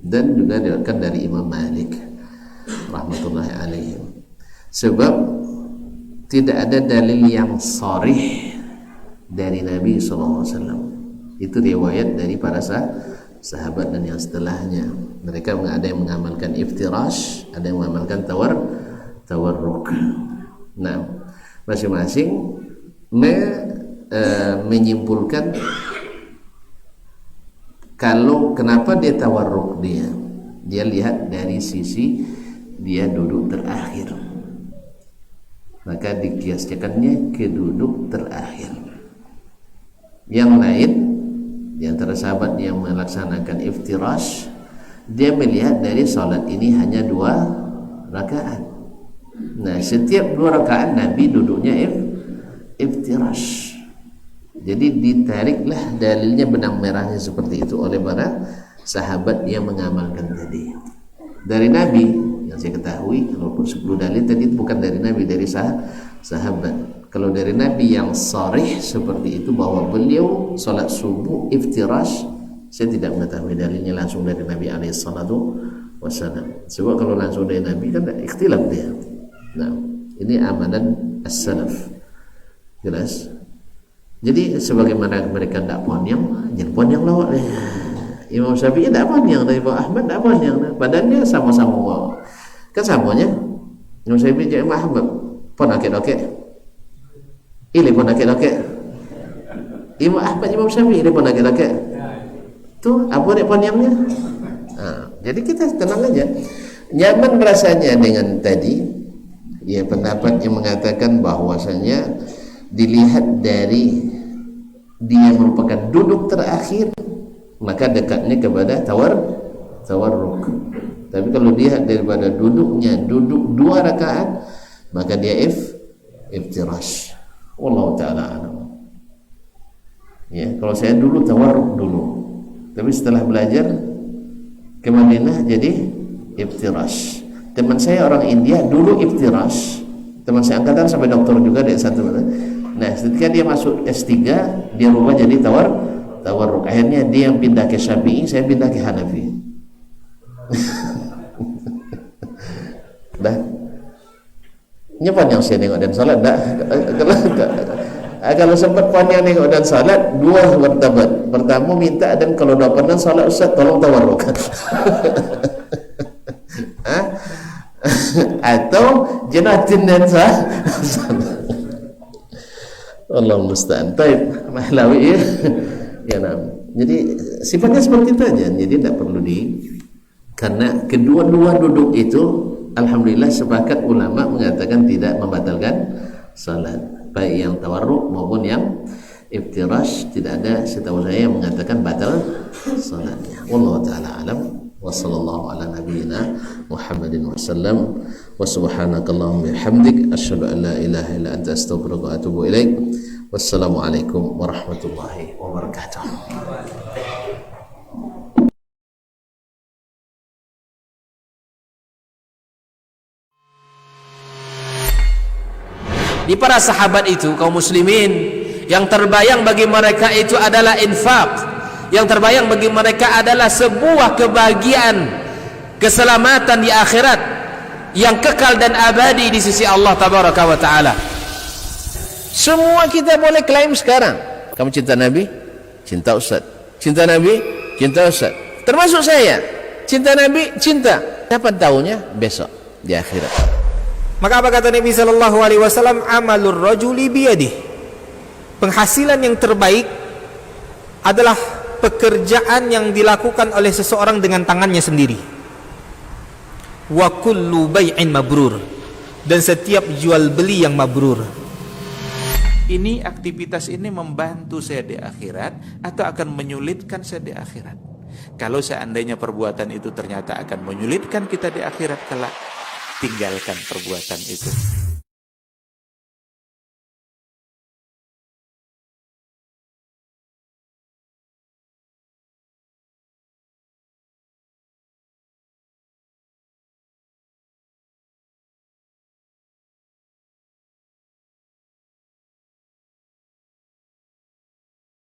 dan juga diriwayatkan dari Imam Malik rahmatullahi alaihi. Sebab tidak ada dalil yang sharih dari Nabi SAW. Itu riwayat dari para sahabat dan yang setelahnya. Mereka ada yang mengamalkan iftirash, ada yang mengamalkan tawarruk. Nah, masing-masing menyimpulkan kalau kenapa dia tawarruk, dia lihat dari sisi dia duduk terakhir, maka dikiaskannya ke duduk terakhir. Yang lain di antara sahabat yang melaksanakan iftirash, dia melihat dari salat ini hanya 2 rakaat. Nah, setiap 2 rakaat Nabi duduknya iftirash. Jadi ditariklah dalilnya benang merahnya seperti itu oleh para sahabat yang mengamalkan tadi. Dari Nabi yang saya ketahui, walaupun 10 dalil tadi bukan dari Nabi, dari sahabat. Kalau dari Nabi yang sharih seperti itu bahwa beliau salat subuh iftirash, saya tidak mengetahui dalilnya langsung dari Nabi alaihi salatu wasallam. Sebab kalau langsung dari Nabi kan ikhtilaf dia. Nah, ini amalan as-salaf. Jelas. Jadi sebagaimana mereka tidak ponyang, jangan ponyang lawak deh. Imam Syafi'i tidak ponyang, dari Imam Ahmad tidak ponyang. Badannya sama-sama. Kan samanya Imam Syafi'i dan Imam Ahmad pon akik-akik. Ini pon akik-akik. Imam Ahmad Imam Syafi'i ini pon akik-akik. Tuh apa dia ponyangnya? Nah, jadi kita tenang aja. Nyaman rasanya dengan tadi, ya, pendapat yang mengatakan bahwasanya dilihat dari dia merupakan duduk terakhir, maka dekatnya kepada tawarruk. Tapi kalau dia daripada duduk 2 rakaat, maka dia iftirash. Wallahu ta'ala alam. Ya, kalau saya dulu tawarruk dulu, tapi setelah belajar ke Madinah jadi iftirash. Teman saya orang India dulu iftirash, teman saya angkatan sampai doktor juga dari satu. Nah, ketika dia masuk S3, dia rubah jadi tawarruk. Akhirnya dia yang pindah ke Syafi'i, saya pindah ke Hanafi. Dah. Nyepan yang saya nengok dan salat dah. Kalau sempat panyang nengok dan salat, 2 martabat. Pertama minta, dan kalau dah pernah salat, Ustaz tolong tawarruk. Atau jenatin dan Allah musta'an. Taib Mahlawi, ya nah. Jadi sifatnya seperti itu aja. Jadi tidak perlu karena kedua-dua duduk itu alhamdulillah sepakat ulama mengatakan tidak membatalkan salat, baik yang tawarruk maupun yang iftirash. Tidak ada setahu saya yang mengatakan batal salatnya. Wallahu taala alam. Wa sallallahu ala nabiyyina Muhammadin wa sallam. Wa subhanakallahumma bihamdik asyhadu an la ilaha illa anta astaghfiruka wa atubu ilaik. Wassalamualaikum warahmatullahi wabarakatuh. Di para sahabat itu, kaum muslimin, yang terbayang bagi mereka itu adalah infak. Yang terbayang bagi mereka adalah sebuah kebahagiaan, keselamatan di akhirat yang kekal dan abadi di sisi Allah tabaraka wa taala. Semua kita boleh klaim sekarang. Kamu cinta Nabi? Cinta Ustaz. Cinta Nabi? Cinta Ustaz. Termasuk saya. Cinta Nabi? Cinta. Dapat tahunya besok di akhirat. Maka apa kata Nabi sallallahu alaihi wasallam? Amalur rajuli biyadihi. Penghasilan yang terbaik adalah pekerjaan yang dilakukan oleh seseorang dengan tangannya sendiri. Wa kullu bai'in mabrur, dan setiap jual beli yang mabrur. Ini aktivitas ini membantu saya di akhirat atau akan menyulitkan saya di akhirat? Kalau seandainya perbuatan itu ternyata akan menyulitkan kita di akhirat kelak, tinggalkan perbuatan itu.